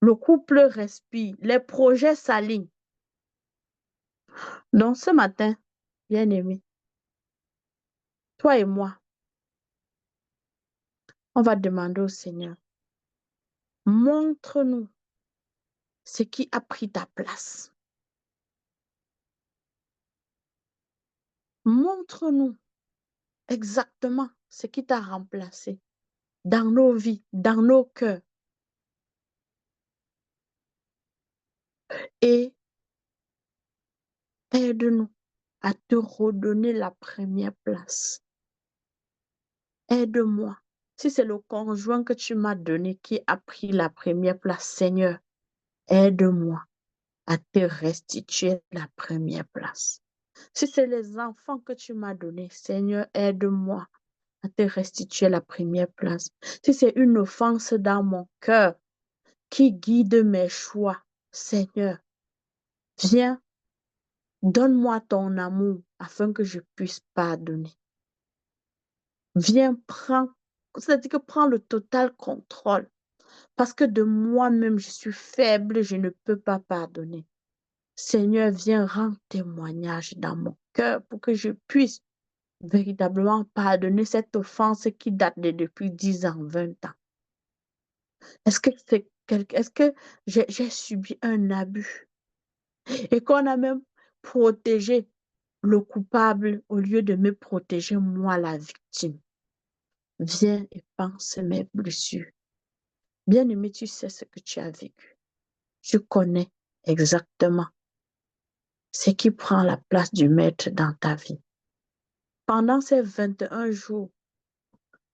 Le couple respire. Les projets s'alignent. Donc ce matin, bien-aimé, toi et moi, on va demander au Seigneur, montre-nous ce qui a pris ta place. Montre-nous exactement ce qui t'a remplacé dans nos vies, dans nos cœurs. Et aide-nous à te redonner la première place. Aide-moi. Si c'est le conjoint que tu m'as donné qui a pris la première place, Seigneur, aide-moi à te restituer la première place. Si c'est les enfants que tu m'as donnés, Seigneur, aide-moi à te restituer la première place. Si c'est une offense dans mon cœur qui guide mes choix, Seigneur, viens, donne-moi ton amour afin que je puisse pardonner. Viens, c'est-à-dire que prends le total contrôle. Parce que de moi-même, je suis faible, je ne peux pas pardonner. Seigneur, viens rendre témoignage dans mon cœur pour que je puisse véritablement pardonner cette offense qui date de depuis 10 ans, 20 ans. Est-ce que j'ai subi un abus et qu'on a même protégé le coupable au lieu de me protéger moi, la victime? Viens et pense mes blessures. Bien-aimé, tu sais ce que tu as vécu. Tu connais exactement ce qui prend la place du maître dans ta vie. Pendant ces 21 jours,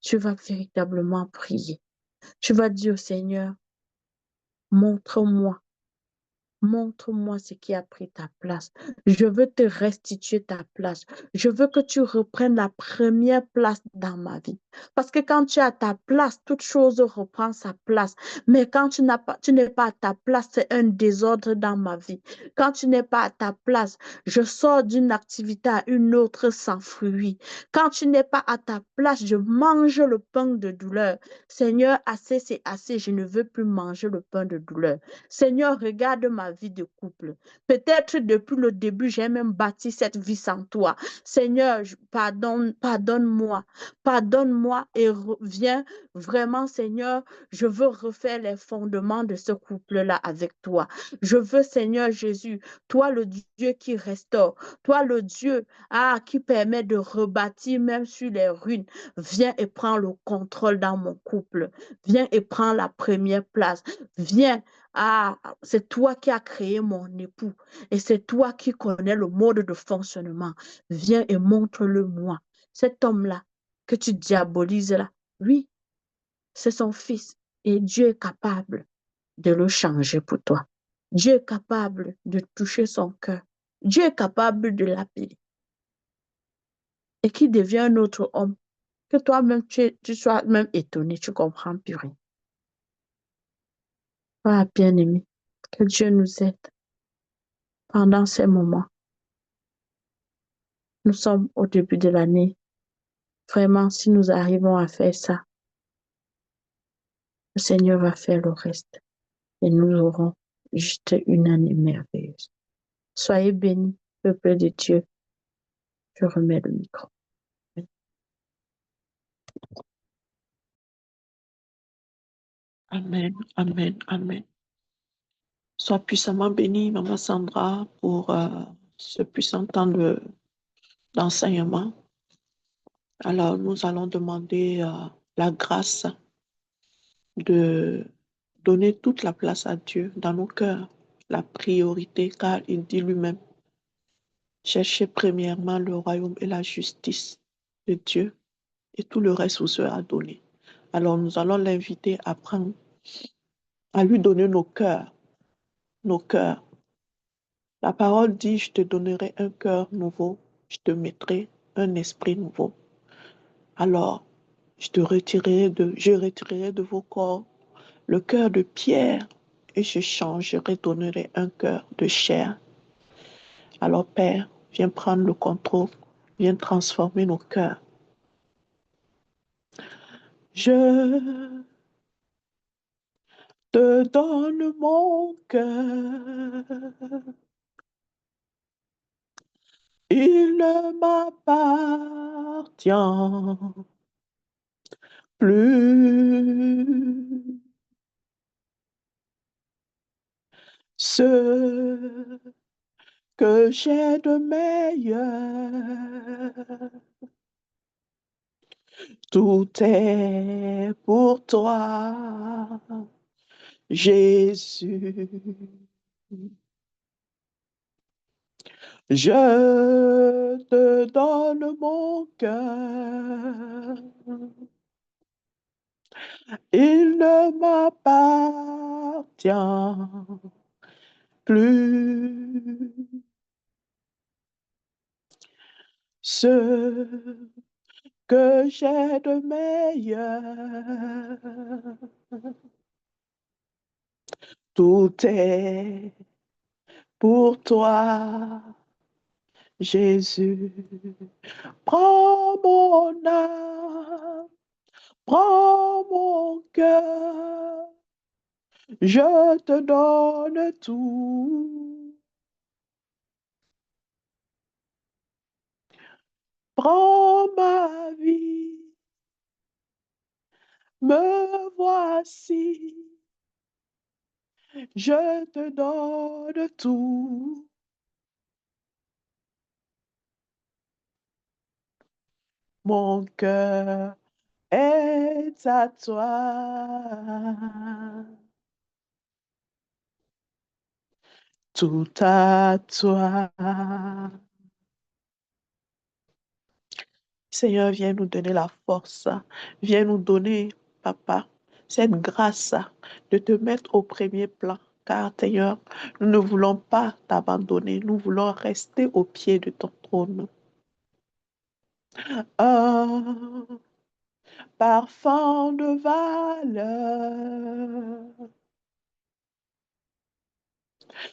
tu vas véritablement prier. Tu vas dire au Seigneur, montre-moi Montre-moi ce qui a pris ta place. Je veux te restituer ta place. Je veux que tu reprennes la première place dans ma vie. Parce que quand tu as ta place, toute chose reprend sa place. Mais quand tu n'es pas à ta place, c'est un désordre dans ma vie. Quand tu n'es pas à ta place, je sors d'une activité à une autre sans fruit. Quand tu n'es pas à ta place, je mange le pain de douleur. Seigneur, assez, c'est assez. Je ne veux plus manger le pain de douleur. Seigneur, regarde ma vie de couple. Peut-être depuis le début, j'ai même bâti cette vie sans toi. Seigneur, pardonne-moi. Pardonne-moi et viens vraiment, Seigneur, je veux refaire les fondements de ce couple-là avec toi. Je veux, Seigneur Jésus, toi le Dieu qui restaure, toi le Dieu qui permet de rebâtir même sur les ruines. Viens et prends le contrôle dans mon couple. Viens et prends la première place. Viens. C'est toi qui as créé mon époux et c'est toi qui connais le mode de fonctionnement. Viens et montre-le-moi. Cet homme-là que tu diabolises là, oui, c'est son fils et Dieu est capable de le changer pour toi. Dieu est capable de toucher son cœur. Dieu est capable de l'appeler et qui devient un autre homme que toi-même tu sois même étonné, tu comprends plus rien. Bien-aimé, que Dieu nous aide pendant ces moments. Nous sommes au début de l'année. Vraiment, si nous arrivons à faire ça, le Seigneur va faire le reste et nous aurons juste une année merveilleuse. Soyez bénis, peuple de Dieu. Je remets le micro. Amen, amen, amen. Sois puissamment bénie, Maman Sandra, pour ce puissant temps d'enseignement. Alors, nous allons demander la grâce de donner toute la place à Dieu dans nos cœurs, la priorité, car il dit lui-même, cherchez premièrement le royaume et la justice de Dieu, et tout le reste vous sera donné. Alors, nous allons l'inviter à prendre, à lui donner nos cœurs, nos cœurs. La parole dit, je te donnerai un cœur nouveau, je te mettrai un esprit nouveau. Alors, je retirerai de vos corps le cœur de pierre et je changerai, donnerai un cœur de chair. Alors, Père, viens prendre le contrôle, viens transformer nos cœurs. Je te donne mon cœur. Il ne m'appartient plus. Ce que j'ai de meilleur, tout est pour toi, Jésus. Je te donne mon cœur. Il ne m'appartient plus. Ce que j'ai de meilleur, tout est pour toi, Jésus. Prends mon âme, prends mon cœur, je te donne tout. Prends ma vie, me voici, je te donne tout. Mon cœur est à toi, tout à toi. Seigneur, viens nous donner la force, viens nous donner, Papa, cette grâce de te mettre au premier plan, car Seigneur, nous ne voulons pas t'abandonner, nous voulons rester au pied de ton trône. Un parfum de valeur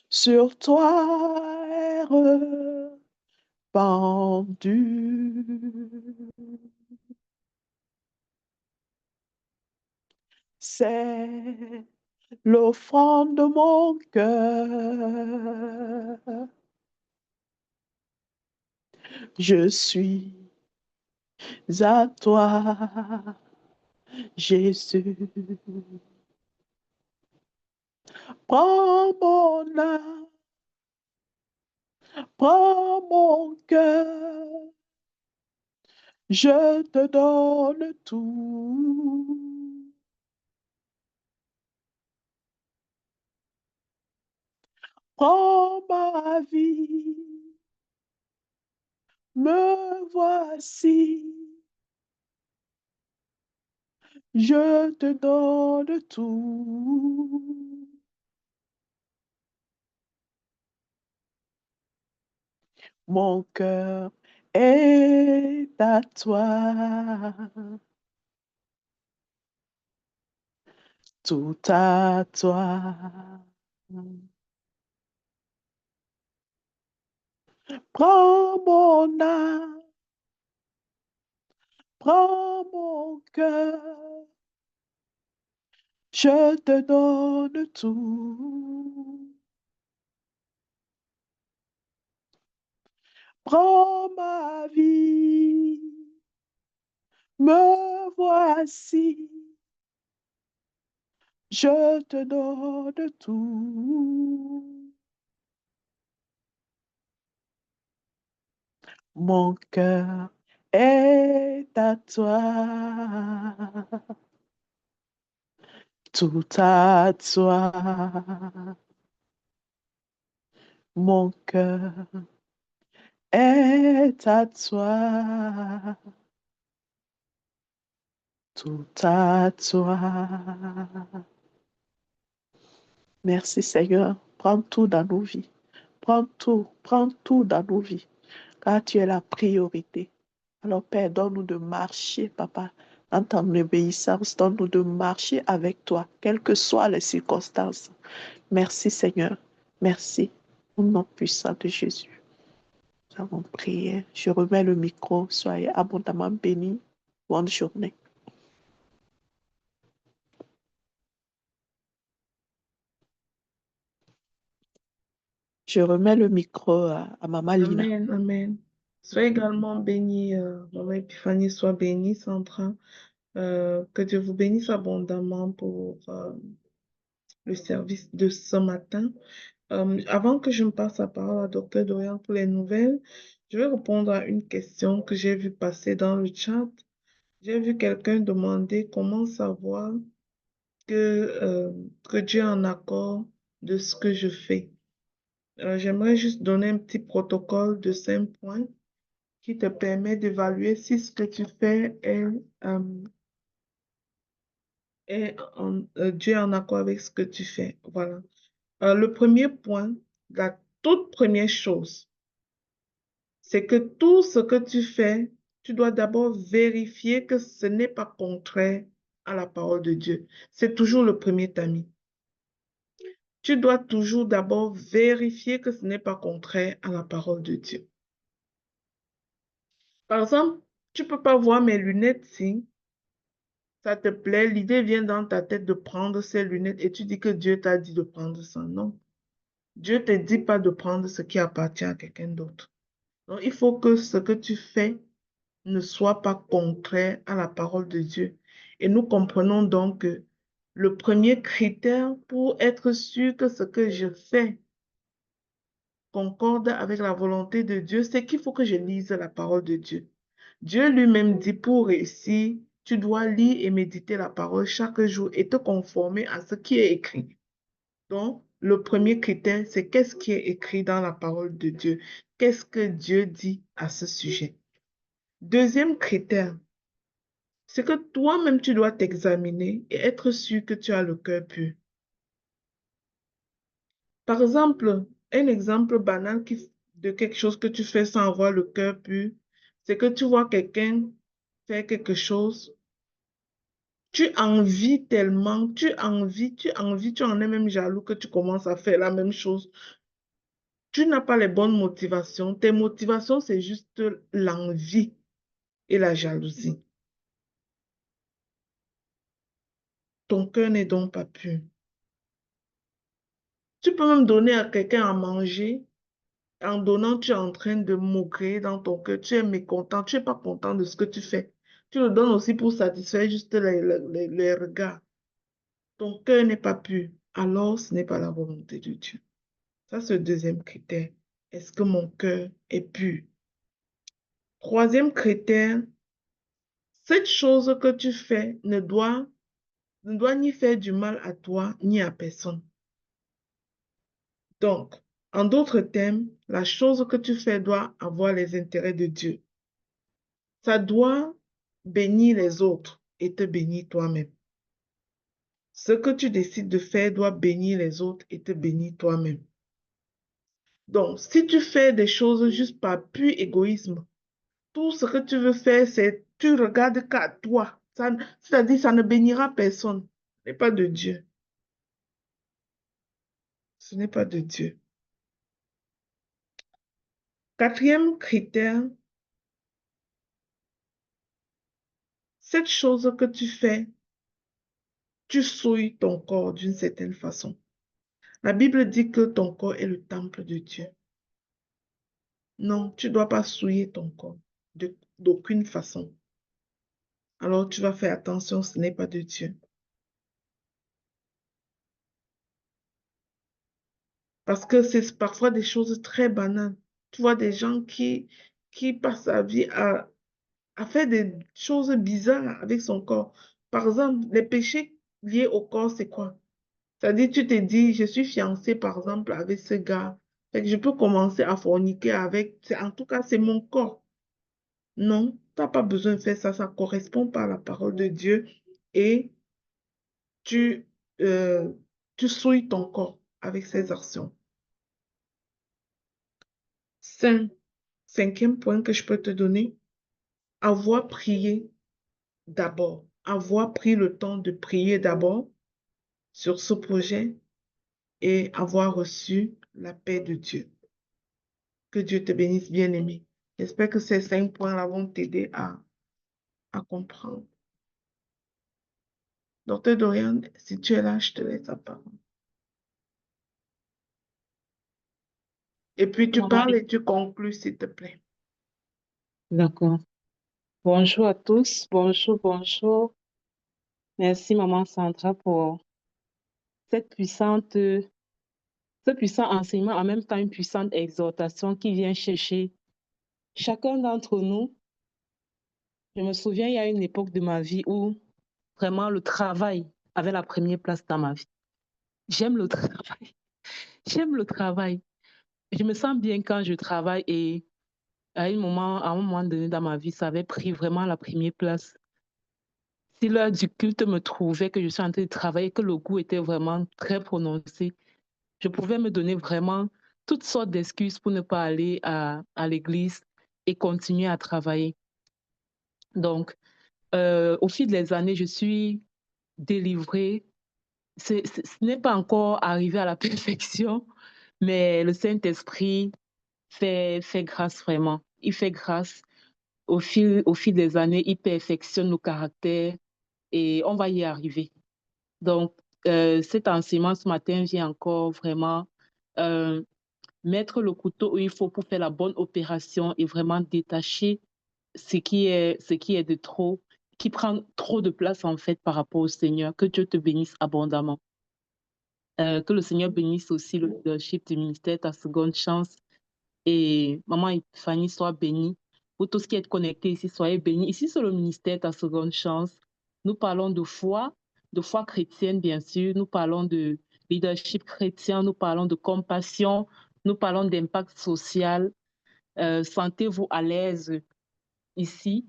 sur toi est répandu. C'est l'offrande de mon cœur. Je suis à toi, Jésus. Prends mon âme, prends mon cœur, je te donne tout. Prends ma vie, me voici, je te donne tout. Mon cœur est à toi, tout à toi. Prends mon âme, prends mon cœur, je te donne tout. Prends ma vie, me voici, je te donne tout. Mon cœur est à toi, tout à toi. Mon cœur est à toi, tout à toi. Merci Seigneur, prends tout dans nos vies. Prends tout dans nos vies, car tu es la priorité. Alors Père, donne-nous de marcher, Papa, dans ton obéissance, donne-nous de marcher avec toi, quelles que soient les circonstances. Merci Seigneur, merci, au nom puissant de Jésus. Nous avons prié. Je remets le micro, soyez abondamment bénis. Bonne journée. Je remets le micro à Maman Lina. Amen, amen. Sois également bénie, Maman Epiphanie, sois bénie, Sandra. Que Dieu vous bénisse abondamment pour le service de ce matin. Avant que je me passe la parole à Dr. Dorian pour les nouvelles, je vais répondre à une question que j'ai vue passer dans le chat. J'ai vu quelqu'un demander comment savoir que, que Dieu est en accord de ce que je fais. J'aimerais juste donner un petit protocole de 5 points qui te permet d'évaluer si ce que tu fais Dieu est en accord avec ce que tu fais. Voilà. Le premier point, la toute première chose, c'est que tout ce que tu fais, tu dois d'abord vérifier que ce n'est pas contraire à la parole de Dieu. C'est toujours le premier tamis. Tu dois toujours d'abord vérifier que ce n'est pas contraire à la parole de Dieu. Par exemple, tu ne peux pas voir mes lunettes si ça te plaît, l'idée vient dans ta tête de prendre ces lunettes et tu dis que Dieu t'a dit de prendre ça. Non. Dieu ne te dit pas de prendre ce qui appartient à quelqu'un d'autre. Donc, il faut que ce que tu fais ne soit pas contraire à la parole de Dieu. Et nous comprenons donc que le premier critère pour être sûr que ce que je fais concorde avec la volonté de Dieu, c'est qu'il faut que je lise la parole de Dieu. Dieu lui-même dit pour réussir, tu dois lire et méditer la parole chaque jour et te conformer à ce qui est écrit. Donc, le premier critère, c'est qu'est-ce qui est écrit dans la parole de Dieu? Qu'est-ce que Dieu dit à ce sujet? Deuxième critère, c'est que toi-même, tu dois t'examiner et être sûr que tu as le cœur pur. Par exemple, un exemple banal de quelque chose que tu fais sans avoir le cœur pur, c'est que tu vois quelqu'un faire quelque chose, tu envies tellement, tu en es même jaloux que tu commences à faire la même chose. Tu n'as pas les bonnes motivations. Tes motivations, c'est juste l'envie et la jalousie. Ton cœur n'est donc pas pur. Tu peux même donner à quelqu'un à manger. En donnant, tu es en train de maugréer dans ton cœur. Tu es mécontent. Tu n'es pas content de ce que tu fais. Tu le donnes aussi pour satisfaire juste les regards. Ton cœur n'est pas pur. Alors, ce n'est pas la volonté de Dieu. Ça, c'est le deuxième critère. Est-ce que mon cœur est pur? Troisième critère, cette chose que tu fais ne doit ni faire du mal à toi, ni à personne. Donc, en d'autres termes, la chose que tu fais doit avoir les intérêts de Dieu. Ça doit bénir les autres et te bénir toi-même. Ce que tu décides de faire doit bénir les autres et te bénir toi-même. Donc, si tu fais des choses juste par pur égoïsme, tout ce que tu veux faire, c'est tu regardes qu'à toi. C'est-à-dire, ça ne bénira personne. Ce n'est pas de Dieu. Ce n'est pas de Dieu. Quatrième critère, cette chose que tu fais, tu souilles ton corps d'une certaine façon. La Bible dit que ton corps est le temple de Dieu. Non, tu ne dois pas souiller ton corps d'aucune façon. Alors tu vas faire attention, ce n'est pas de Dieu. Parce que c'est parfois des choses très banales. Tu vois des gens qui passent sa vie à faire des choses bizarres avec son corps. Par exemple, les péchés liés au corps, c'est quoi? C'est-à-dire, tu te dis, je suis fiancée, par exemple, avec ce gars. Fait que je peux commencer à forniquer avec. En tout cas, c'est mon corps. Non, tu n'as pas besoin de faire ça. Ça correspond pas à la parole de Dieu. Et tu, euh, tu souilles ton corps avec ces actions. Cinquième point que je peux te donner, avoir prié d'abord. Avoir pris le temps de prier d'abord sur ce projet et avoir reçu la paix de Dieu. Que Dieu te bénisse, bien-aimé. J'espère que ces 5 points-là vont t'aider à comprendre. Docteur Dorian, si tu es là, je te laisse la parole. Et puis tu Maman, parles et tu conclus, s'il te plaît. d'accord. Bonjour à tous. Bonjour, bonjour. Merci, Maman Sandra, pour cette puissante, ce puissant enseignement, en même temps une puissante exhortation qui vient chercher chacun d'entre nous. Je me souviens, il y a une époque de ma vie où vraiment le travail avait la première place dans ma vie. J'aime le travail. J'aime le travail. Je me sens bien quand je travaille et à un moment donné dans ma vie, ça avait pris vraiment la première place. Si l'heure du culte me trouvait que je suis en train de travailler, que le goût était vraiment très prononcé, je pouvais me donner vraiment toutes sortes d'excuses pour ne pas aller à l'église et continuer à travailler. Donc, au fil des années, je suis délivrée. Ce n'est pas encore arrivé à la perfection, mais le Saint-Esprit fait grâce vraiment. Il fait grâce au fil des années, il perfectionne nos caractères et on va y arriver. Donc, cet enseignement ce matin vient encore vraiment euh, mettre le couteau où il faut pour faire la bonne opération et vraiment détacher ce qui est de trop, qui prend trop de place en fait par rapport au Seigneur. Que Dieu te bénisse abondamment. Que le Seigneur bénisse aussi le leadership du ministère, ta seconde chance. Et Maman Fanny, soit bénie. Pour tout ce qui est connecté ici, soyez bénis. Ici, c'est le ministère, ta seconde chance. Nous parlons de foi chrétienne, bien sûr. Nous parlons de leadership chrétien. Nous parlons de compassion. Nous parlons d'impact social. Sentez-vous à l'aise ici.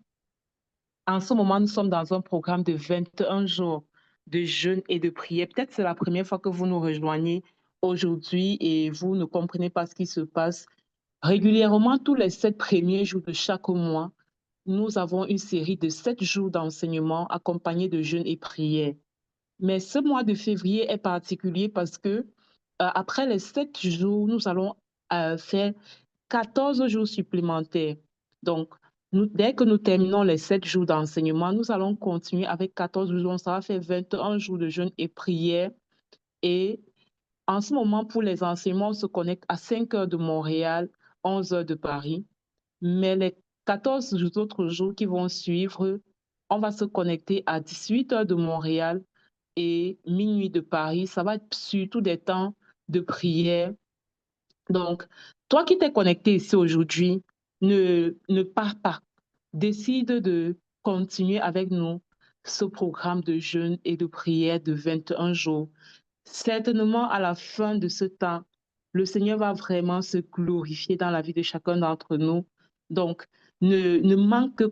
En ce moment, nous sommes dans un programme de 21 jours de jeûne et de prière. Peut-être c'est la première fois que vous nous rejoignez. aujourd'hui et vous ne comprenez pas ce qui se passe. Régulièrement, tous les 7 premiers jours de chaque mois, nous avons une série de 7 jours d'enseignement accompagnés de jeûnes et prières. Mais ce mois de février est particulier parce que après les 7 jours, nous allons faire 14 jours supplémentaires. Donc, dès que nous terminons les 7 jours d'enseignement, nous allons continuer avec 14 jours. Ça va faire 21 jours de jeûne et prière. Et en ce moment, pour les enseignements, on se connecte à 5 heures de Montréal, 11 heures de Paris. Mais les 14 autres jours qui vont suivre, on va se connecter à 18 heures de Montréal et minuit de Paris. Ça va être surtout des temps de prière. Donc, toi qui t'es connecté ici aujourd'hui, ne pars pas. Décide de continuer avec nous ce programme de jeûne et de prière de 21 jours. Certainement, à la fin de ce temps, le Seigneur va vraiment se glorifier dans la vie de chacun d'entre nous. Donc, ne manque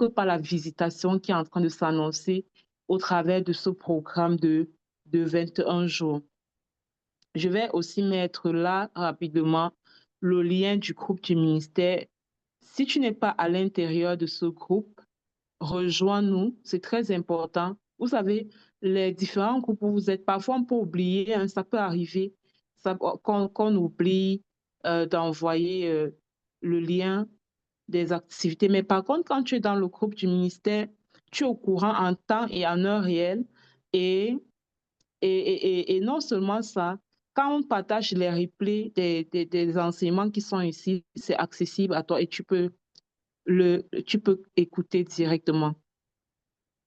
pas la visitation qui est en train de s'annoncer au travers de ce programme de 21 jours. Je vais aussi mettre là rapidement le lien du groupe du ministère. Si tu n'es pas à l'intérieur de ce groupe, rejoins-nous, c'est très important. Vous savez, les différents groupes où vous êtes, parfois on peut oublier, hein, ça peut arriver qu'on oublie d'envoyer le lien des activités. Mais par contre, quand tu es dans le groupe du ministère, tu es au courant en temps et en heure réelle. Et non seulement ça, quand on partage les replays des enseignements qui sont ici, c'est accessible à toi et tu peux écouter directement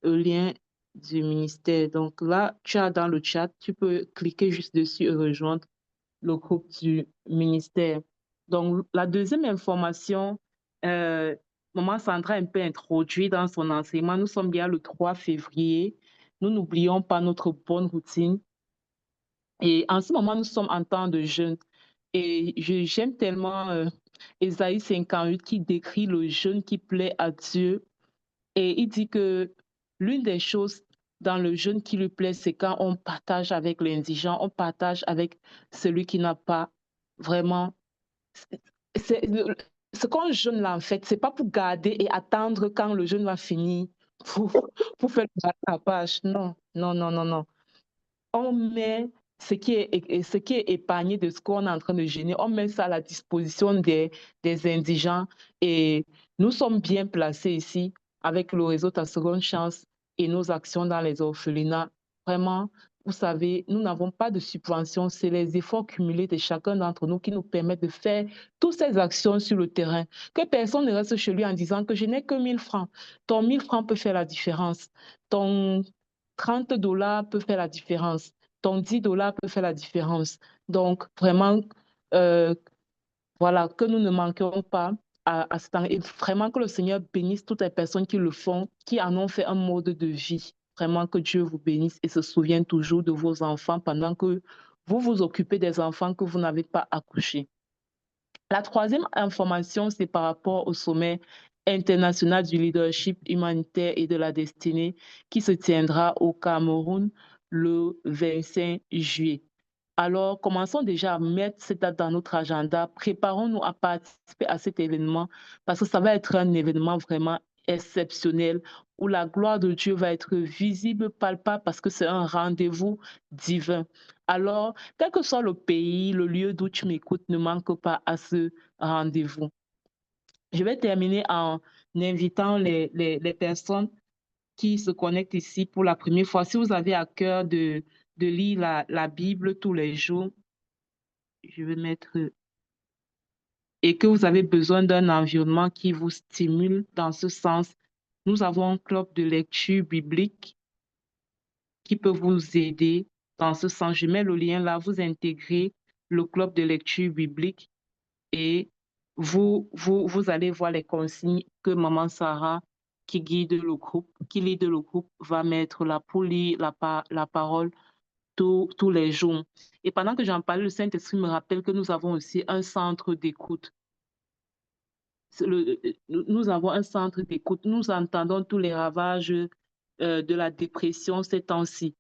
le lien du ministère. Donc là, tu as dans le chat, tu peux cliquer juste dessus et rejoindre le groupe du ministère. Donc, la deuxième information, Maman Sandra a un peu introduit dans son enseignement. Nous sommes bien le 3 février. Nous n'oublions pas notre bonne routine. Et en ce moment, nous sommes en temps de jeûne. Et j'aime tellement Ésaïe 58 qui décrit le jeûne qui plaît à Dieu. Et il dit que l'une des choses dans le jeûne qui lui plaît, c'est quand on partage avec l'indigent, on partage avec celui qui n'a pas vraiment. C'est- Ce qu'on jeûne là, en fait, c'est pas pour garder et attendre quand le jeûne va finir pour, pour faire le rattrapage. Non, non, non, non, non. On met ce qui est épargné de ce qu'on est en train de gérer, on met ça à la disposition des indigents et nous sommes bien placés ici avec le réseau Ta Seconde Chance et nos actions dans les orphelinats. Vraiment, vous savez, nous n'avons pas de subvention, c'est les efforts cumulés de chacun d'entre nous qui nous permettent de faire toutes ces actions sur le terrain. Que personne ne reste chez lui en disant que je n'ai que 1000 francs. Ton 1000 francs peut faire la différence. Ton $30 peut faire la différence. Ton $10 peut faire la différence. Donc, vraiment, euh, voilà, que nous ne manquerons pas à ce temps. Et vraiment que le Seigneur bénisse toutes les personnes qui le font, qui en ont fait un mode de vie. Vraiment que Dieu vous bénisse et se souvienne toujours de vos enfants pendant que vous vous occupez des enfants que vous n'avez pas accouchés. La troisième information, c'est par rapport au sommet international du leadership humanitaire et de la destinée qui se tiendra au Cameroun le 25 juillet. Alors, commençons déjà à mettre cette date dans notre agenda. Préparons-nous à participer à cet événement parce que ça va être un événement vraiment exceptionnel où la gloire de Dieu va être visible, palpable parce que c'est un rendez-vous divin. Alors, quel que soit le pays, le lieu d'où tu m'écoutes, ne manque pas à ce rendez-vous. Je vais terminer en invitant les personnes qui se connectent ici pour la première fois. Si vous avez à cœur de lire la Bible tous les jours, je vais mettre, et que vous avez besoin d'un environnement qui vous stimule dans ce sens, nous avons un club de lecture biblique qui peut vous aider dans ce sens. Je mets le lien là, vous intégrez le club de lecture biblique et vous allez voir les consignes que Maman Sarah, qui guide le groupe, qui lead le groupe, va mettre là pour lire la parole tous les jours. Et pendant que j'en parle, le Saint-Esprit me rappelle que nous avons aussi un centre d'écoute. Nous avons un centre d'écoute. Nous entendons tous les ravages de la dépression ces temps-ci.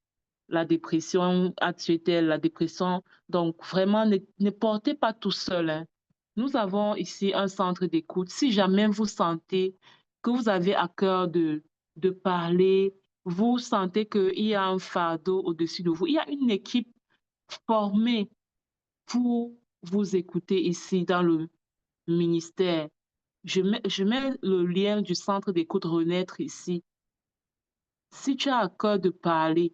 la dépression a tué tel, la dépression. Donc, vraiment, ne portez pas tout seul, hein. Nous avons ici un centre d'écoute. Si jamais vous sentez que vous avez à cœur de parler, vous sentez qu'il y a un fardeau au-dessus de vous, il y a une équipe formée pour vous écouter ici dans le ministère. Je mets le lien du centre d'écoute Renaître ici. Si tu as à cœur de parler,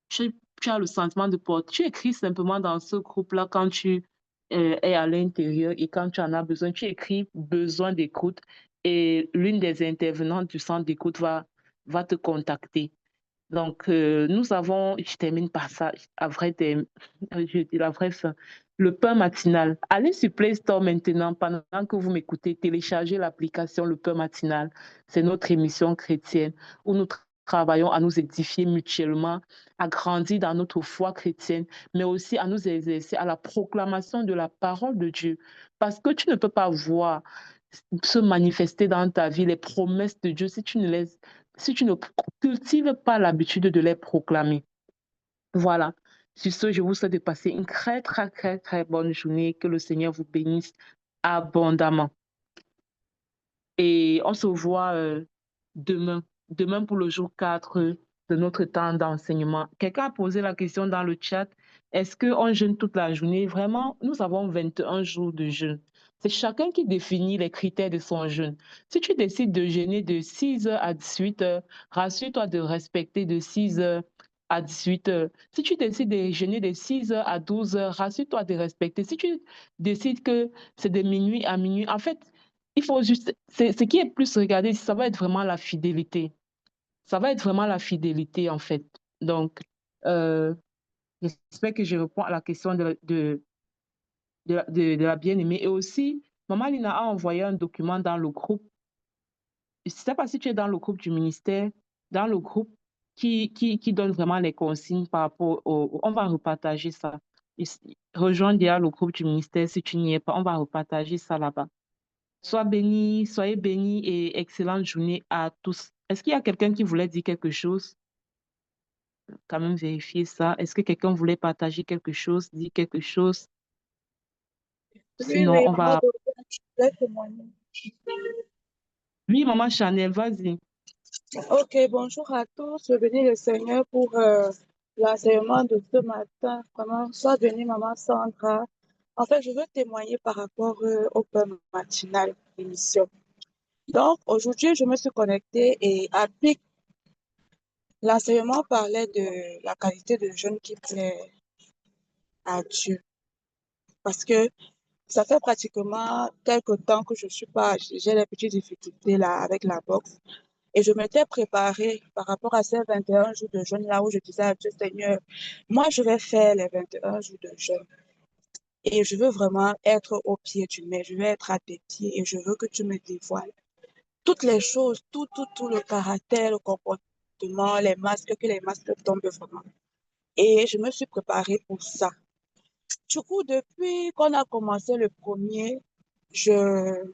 tu as le sentiment de porter, tu écris simplement dans ce groupe-là quand tu es à l'intérieur et quand tu en as besoin, tu écris besoin d'écoute et l'une des intervenantes du centre d'écoute va te contacter. Donc, nous avons, je termine par ça, je dis la vraie fin, le pain matinal. Allez sur Play Store maintenant, pendant que vous m'écoutez, téléchargez l'application Le Pain matinal. C'est notre émission chrétienne où nous travaillons à nous édifier mutuellement, à grandir dans notre foi chrétienne, mais aussi à nous exercer à la proclamation de la parole de Dieu. Parce que tu ne peux pas voir se manifester dans ta vie les promesses de Dieu si tu ne cultives pas l'habitude de les proclamer. Voilà. Sur ce, je vous souhaite de passer une très, très, très, très bonne journée. Que le Seigneur vous bénisse abondamment. Et on se voit demain pour le jour 4 de notre temps d'enseignement. Quelqu'un a posé la question dans le chat, est-ce qu'on jeûne toute la journée? Vraiment, nous avons 21 jours de jeûne. C'est chacun qui définit les critères de son jeûne. Si tu décides de jeûner de 6h à 18h, rassure-toi de respecter de 6h à 18h. Si tu décides de jeûner de 6h à 12h, rassure-toi de respecter. Si tu décides que c'est de minuit à minuit, en fait, il faut juste, ce qui est plus regardé, ça va être vraiment la fidélité. Ça va être vraiment la fidélité, en fait. Donc, euh, j'espère que je réponds à la question de la bien-aimée. Et aussi, Maman Lina a envoyé un document dans le groupe. Je ne sais pas si tu es dans le groupe du ministère, dans le groupe qui donne vraiment les consignes par rapport au... On va repartager ça. Rejoins déjà le groupe du ministère si tu n'y es pas. On va repartager ça là-bas. Soyez bénis et excellente journée à tous. Est-ce qu'il y a quelqu'un qui voulait dire quelque chose? Quand même vérifier ça. Est-ce que quelqu'un voulait partager quelque chose, dire quelque chose? Oui, Sinon, oui, on maman va... Dorothée, je voulais témoigner. Oui, maman Chanel, vas-y. Ok, bonjour à tous. Je bénis le Seigneur pour l'enseignement de ce matin. Vraiment, sois bénie, maman Sandra. En fait, je veux témoigner par rapport au pain matinal émission. Donc, aujourd'hui, je me suis connectée et à pic, l'enseignement parlait de la qualité de jeûne qui plaît à Dieu. Parce que ça fait pratiquement quelque temps que je suis pas, j'ai des petites difficultés là avec la boxe. Et je m'étais préparée par rapport à ces 21 jours de jeûne là où je disais à Dieu, Seigneur, moi je vais faire les 21 jours de jeûne. Et je veux vraiment être au pied du maître, je vais être à tes pieds et je veux que tu me dévoiles toutes les choses, tout le caractère, le comportement, les masques, que les masques tombent vraiment. Et je me suis préparée pour ça. Du coup, depuis qu'on a commencé le premier, je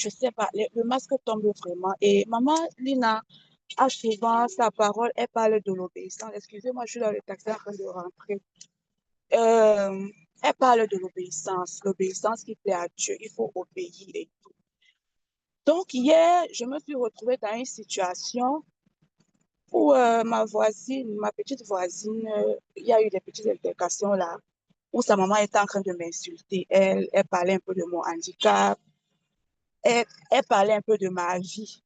je sais pas, le masque tombe vraiment. Et maman Lina a souvent sa parole, elle parle de l'obéissance. Excusez-moi, je suis dans le taxi en train de rentrer. Elle parle de l'obéissance qui plaît à Dieu. Il faut obéir et tout. Donc, hier, je me suis retrouvée dans une situation où ma petite voisine, il y a eu des petites altercations là, où sa maman était en train de m'insulter. Elle parlait un peu de mon handicap, elle parlait un peu de ma vie.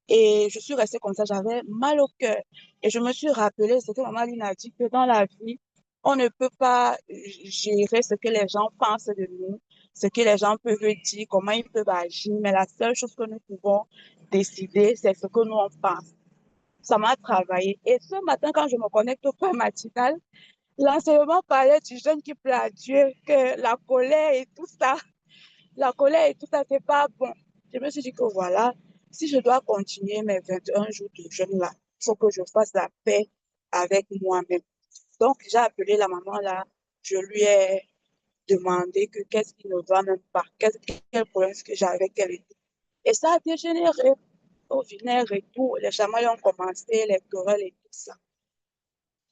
Et je suis restée comme ça, j'avais mal au cœur. Et je me suis rappelé ce que maman Lina a dit, que dans la vie, on ne peut pas gérer ce que les gens pensent de nous, ce que les gens peuvent dire, comment ils peuvent agir, mais la seule chose que nous pouvons décider, c'est ce que nous on pense. Ça m'a travaillé. Et ce matin, quand je me connecte au pain matinal, l'enseignement parlait du jeûne qui plaît à Dieu, que la colère et tout ça, la colère et tout ça, c'est pas bon. Je me suis dit que voilà, si je dois continuer mes 21 jours de jeûne là, il faut que je fasse la paix avec moi-même. Donc, j'ai appelé la maman là, je lui ai demandé que qu'est-ce qui ne va même pas, quel problème est-ce que j'ai avec elle et tout. Et ça a dégénéré au vinaigre et tout, les chamailles ont commencé, les querelles et tout ça.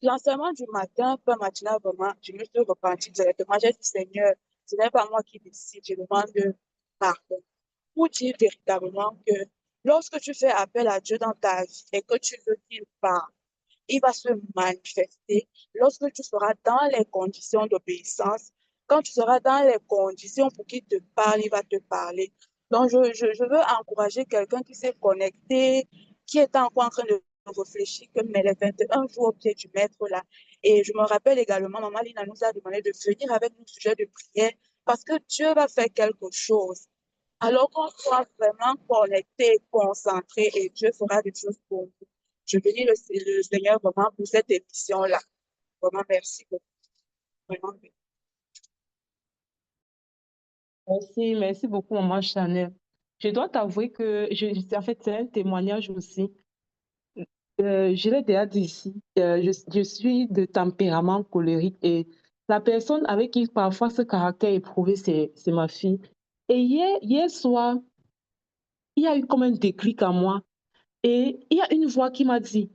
L'enseignement du matin, pas matinal, vraiment, je me suis repentie directement. J'ai dit, Seigneur, ce n'est pas moi qui décide, je demande pardon. Pour dire véritablement que lorsque tu fais appel à Dieu dans ta vie et que tu veux qu'il parle, il va se manifester lorsque tu seras dans les conditions d'obéissance. Quand tu seras dans les conditions pour qu'il te parle, il va te parler. Donc, je veux encourager quelqu'un qui s'est connecté, qui est encore en train de réfléchir que mais les 21 jours au pied du maître là. Et je me rappelle également, Maman Lina nous a demandé de venir avec nos sujets de prière parce que Dieu va faire quelque chose. Alors qu'on soit vraiment connecté, concentré et Dieu fera des choses pour nous. Je bénis le Seigneur vraiment pour cette émission-là. Vraiment, merci beaucoup. Vraiment. Merci beaucoup, maman Chanel. Je dois t'avouer que, en fait, c'est un témoignage aussi. Je l'ai déjà dit ici, je suis de tempérament colérique et la personne avec qui parfois ce caractère éprouvé, c'est ma fille. Et hier soir, il y a eu comme un déclic en moi et il y a une voix qui m'a dit,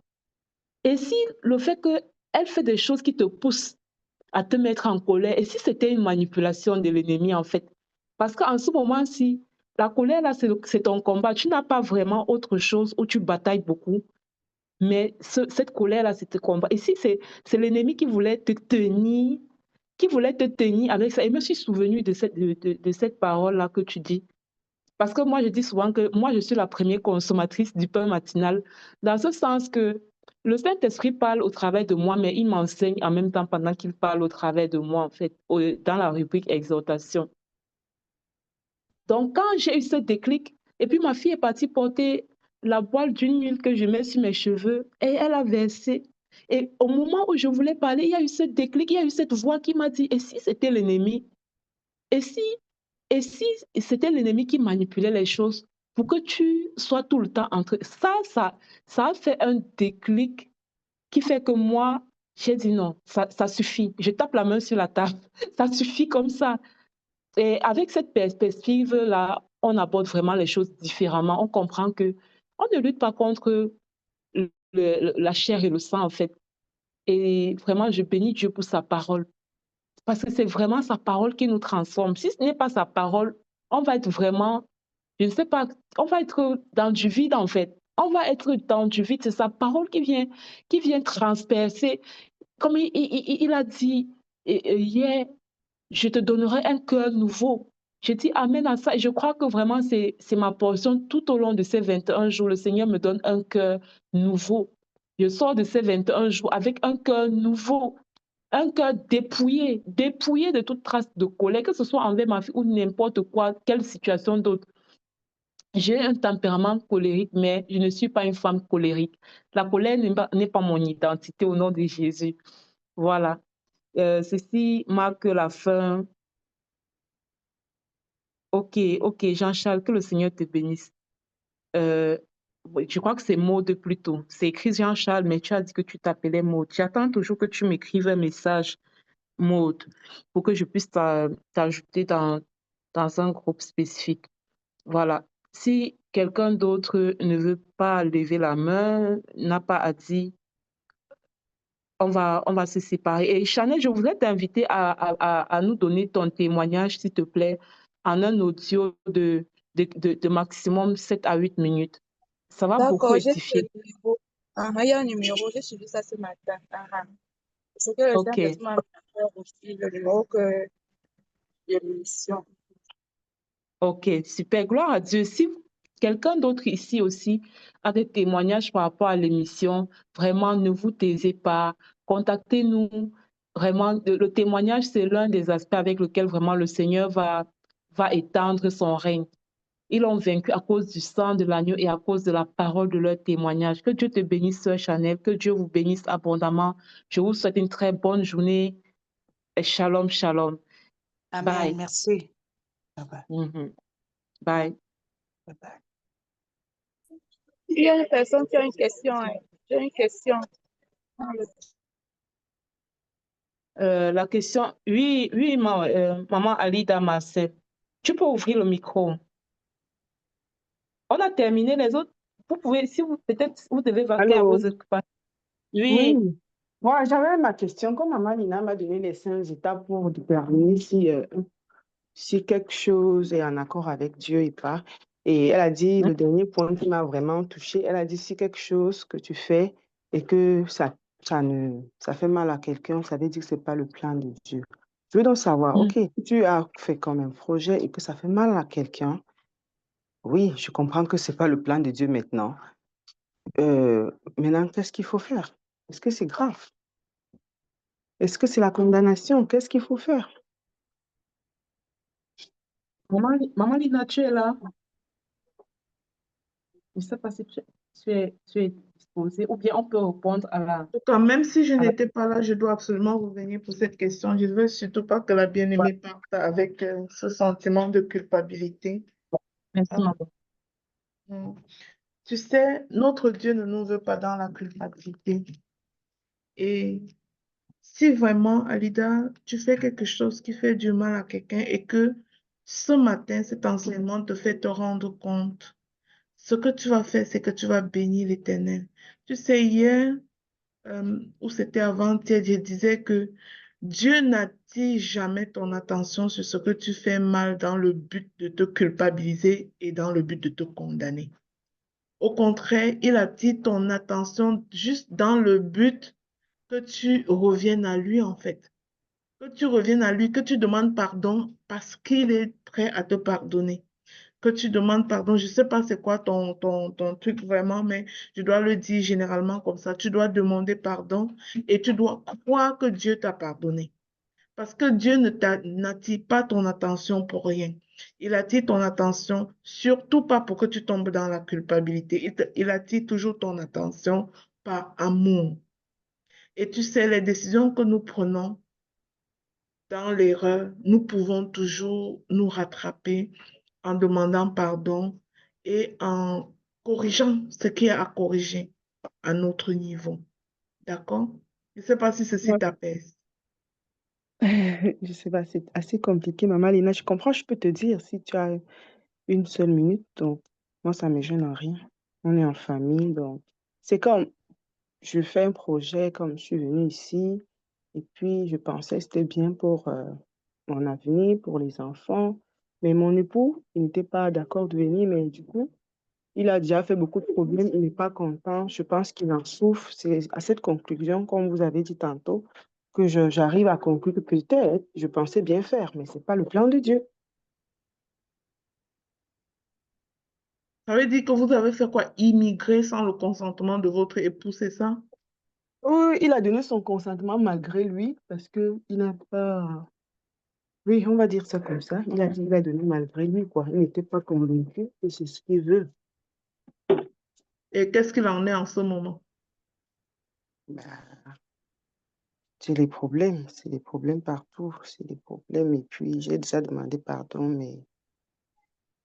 et si le fait qu'elle fait des choses qui te poussent à te mettre en colère, et si c'était une manipulation de l'ennemi en fait? Parce qu'en ce moment-ci, la colère là, c'est ton combat. Tu n'as pas vraiment autre chose où tu batailles beaucoup. Mais cette colère-là, c'est ton combat. Ici, c'est l'ennemi qui voulait te tenir avec ça. Et je me suis souvenue de cette parole-là que tu dis. Parce que moi, je dis souvent que moi, je suis la première consommatrice du pain matinal, dans ce sens que le Saint-Esprit parle au travers de moi, mais il m'enseigne en même temps pendant qu'il parle au travers de moi, en fait, dans la rubrique exhortation. Donc, quand j'ai eu ce déclic, et puis ma fille est partie porter la boîte d'une huile que je mets sur mes cheveux, et elle a versé. Et au moment où je voulais parler, il y a eu ce déclic, il y a eu cette voix qui m'a dit, et si c'était l'ennemi? Et si, et si c'était l'ennemi qui manipulait les choses pour que tu sois tout le temps entre... Ça a fait un déclic qui fait que moi, j'ai dit non, ça suffit. Je tape la main sur la table, ça suffit comme ça. Et avec cette perspective-là, on aborde vraiment les choses différemment. On comprend que on ne lutte pas contre la chair et le sang, en fait. Et vraiment, je bénis Dieu pour sa parole. Parce que c'est vraiment sa parole qui nous transforme. Si ce n'est pas sa parole, on va être vraiment, je ne sais pas, on va être dans du vide, en fait. On va être dans du vide. C'est sa parole qui vient transpercer. Comme il a dit hier, je te donnerai un cœur nouveau. Je dis amen à ça et je crois que vraiment c'est ma portion tout au long de ces 21 jours. Le Seigneur me donne un cœur nouveau. Je sors de ces 21 jours avec un cœur nouveau, un cœur dépouillé, dépouillé de toute trace de colère, que ce soit envers ma fille ou n'importe quoi, quelle situation d'autre. J'ai un tempérament colérique, mais je ne suis pas une femme colérique. La colère n'est pas mon identité au nom de Jésus. Voilà. Ceci marque la fin. Ok, Jean-Charles, que le Seigneur te bénisse. Oui, je crois que c'est Maud plutôt. C'est écrit Jean-Charles, mais tu as dit que tu t'appelais Maud. J'attends toujours que tu m'écrives un message, Maud, pour que je puisse t'ajouter dans un groupe spécifique. Voilà. Si quelqu'un d'autre ne veut pas lever la main, n'a pas à dire, on va se séparer. Et Chanel, je voudrais t'inviter à nous donner ton témoignage, s'il te plaît, en un audio de maximum 7 à 8 minutes. Ça va beaucoup D'accord, j'ai vu le édifier. numéro. Il y a un numéro, j'ai suivi ça ce matin. C'est que le OK, Saint-Esprit m'a fait aussi le numéro que l'émission. OK, super. Gloire à Dieu. Si quelqu'un d'autre ici aussi a des témoignages par rapport à l'émission, vraiment, ne vous taisez pas. Contactez-nous. Vraiment, le témoignage, c'est l'un des aspects avec lequel vraiment le Seigneur va étendre son règne. Ils l'ont vaincu à cause du sang de l'agneau et à cause de la parole de leur témoignage. Que Dieu te bénisse, Sœur Chanel. Que Dieu vous bénisse abondamment. Je vous souhaite une très bonne journée. Et shalom, shalom. Amen. Bye. Merci. Bye bye. Bye. Bye bye. Il y a une personne qui a une question. J'ai une question. La question, oui, maman Alida Marcel, tu peux ouvrir le micro. On a terminé les autres. Vous pouvez, si vous peut-être vous devez vaquer à Allô? vos occupations. Oui, Oui. Voilà, j'avais ma question. Comme Maman Lina m'a donné les 5 étapes pour déterminer si quelque chose est en accord avec Dieu et pas. Et elle a dit, le dernier point qui m'a vraiment touchée, elle a dit, si quelque chose que tu fais et que ça fait mal à quelqu'un, ça veut dire que c'est pas le plan de Dieu. Je veux donc savoir, Mm. OK, si tu as fait comme un projet et que ça fait mal à quelqu'un, oui, je comprends que c'est pas le plan de Dieu maintenant. Maintenant, qu'est-ce qu'il faut faire? Est-ce que c'est grave? Est-ce que c'est la condamnation? Qu'est-ce qu'il faut faire? Maman Lina, tu es là? Je ne sais pas si tu es disposée ou bien on peut répondre En tout cas, même si je à la... n'étais pas là, je dois absolument revenir pour cette question. Je ne veux surtout pas que la bien-aimée parte avec ce sentiment de culpabilité. Merci, Ah, maman. mm. Tu sais, notre Dieu ne nous veut pas dans la culpabilité. Et si vraiment, Alida, tu fais quelque chose qui fait du mal à quelqu'un et que ce matin, cet enseignement te fait te rendre compte, ce que tu vas faire, c'est que tu vas bénir l'Éternel. Tu sais, hier, ou c'était avant-hier, je disais que Dieu n'attire jamais ton attention sur ce que tu fais mal dans le but de te culpabiliser et dans le but de te condamner. Au contraire, il attire ton attention juste dans le but que tu reviennes à lui, en fait. Que tu reviennes à lui, que tu demandes pardon parce qu'il est prêt à te pardonner. Que tu demandes pardon, je ne sais pas c'est quoi ton truc vraiment, mais je dois le dire généralement comme ça. Tu dois demander pardon et tu dois croire que Dieu t'a pardonné. Parce que Dieu n'attire pas ton attention pour rien. Il attire ton attention surtout pas pour que tu tombes dans la culpabilité. Il attire toujours ton attention par amour. Et tu sais, les décisions que nous prenons dans l'erreur, nous pouvons toujours nous rattraper en demandant pardon et en corrigeant ce qui est à corriger à notre niveau. D'accord? Je ne sais pas si ceci Ouais. t'apaise. Je sais pas, c'est assez compliqué, Maman Lina. Je comprends, je peux te dire si tu as une seule minute. Donc, moi, ça ne me gêne en rien. On est en famille, donc c'est comme je fais un projet, comme je suis venue ici, et puis je pensais que c'était bien pour mon avenir, pour les enfants. Mais mon époux, il n'était pas d'accord de venir, mais du coup, il a déjà fait beaucoup de problèmes, il n'est pas content. Je pense qu'il en souffre. C'est à cette conclusion, comme vous avez dit tantôt, que j'arrive à conclure que peut-être je pensais bien faire, mais ce n'est pas le plan de Dieu. Ça veut dire que vous avez fait quoi? Immigrer sans le consentement de votre époux, c'est ça? Oui, il a donné son consentement malgré lui, parce que il n'a pas. Oui, on va dire ça comme ça. Il a donné malgré lui, quoi. Il n'était pas convaincu que c'est ce qu'il veut. Et qu'est-ce qu'il en est en ce moment? Bah, c'est les problèmes partout, c'est les problèmes. Et puis, j'ai déjà demandé pardon, mais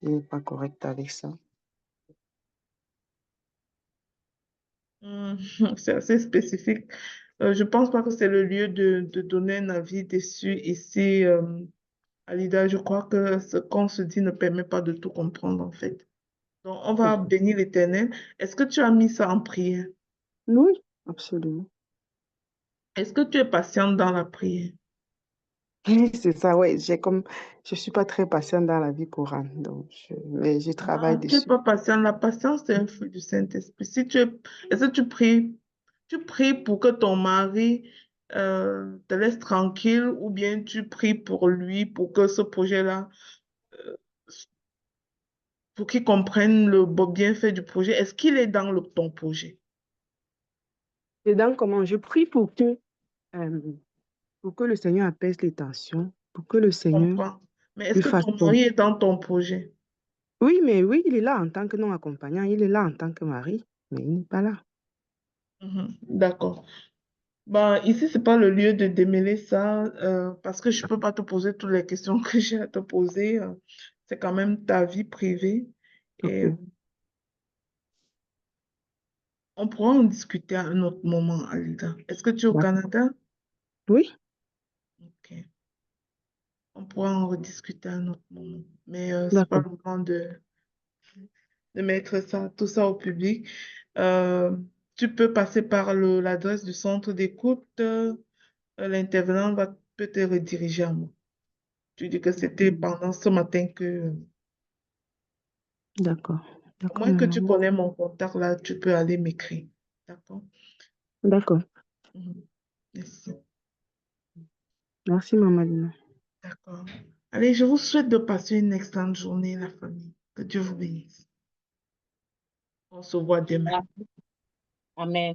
il n'est pas correct avec ça. Hmm, c'est assez spécifique. Je ne pense pas que c'est le lieu de donner un avis dessus ici, Alida. Je crois que ce qu'on se dit ne permet pas de tout comprendre, en fait. Donc, on va Ok. bénir l'Éternel. Est-ce que tu as mis ça en prière? Oui, absolument. Est-ce que tu es patiente dans la prière? Oui, c'est ça, ouais. Je suis pas très patiente dans la vie courante, donc mais je travaille Non, tu n'es dessus. pas patiente. La patience, c'est un fruit du Saint-Esprit. Si tu es, est-ce que tu pries pour que ton mari te laisse tranquille ou bien tu pries pour lui, pour que ce projet-là, pour qu'il comprenne le bienfait du projet? Est-ce qu'il est dans ton projet? Et donc, comment je prie euh, pour que le Seigneur apaise les tensions, pour que le Je Seigneur comprends. Mais est-ce lui que fasse ton bon. mari est dans ton projet? Oui, mais oui, il est là en tant que non accompagnant, il est là en tant que mari, mais il n'est pas là. Mhm, d'accord. Bah, ici, c'est pas le lieu de démêler ça parce que je peux pas te poser toutes les questions que j'ai à te poser. C'est quand même ta vie privée et Ok, on pourra en discuter à un autre moment, Alida. Est-ce que tu es au d'accord. Canada? Oui, Ok. On pourra en rediscuter à un autre moment. Mais c'est pas d'accord. le moment de mettre ça, tout ça au public. Euh, tu peux passer par l'adresse du centre d'écoute. L'intervenant peut te rediriger à moi. Tu dis que c'était pendant ce matin que, D'accord. à D'accord, moins que tu maman. connais mon contact là, tu peux aller m'écrire. D'accord? D'accord. Mhm. Merci. Merci, maman Lina. D'accord. Allez, je vous souhaite de passer une excellente journée, la famille. Que Dieu vous bénisse. On se voit demain. Amen.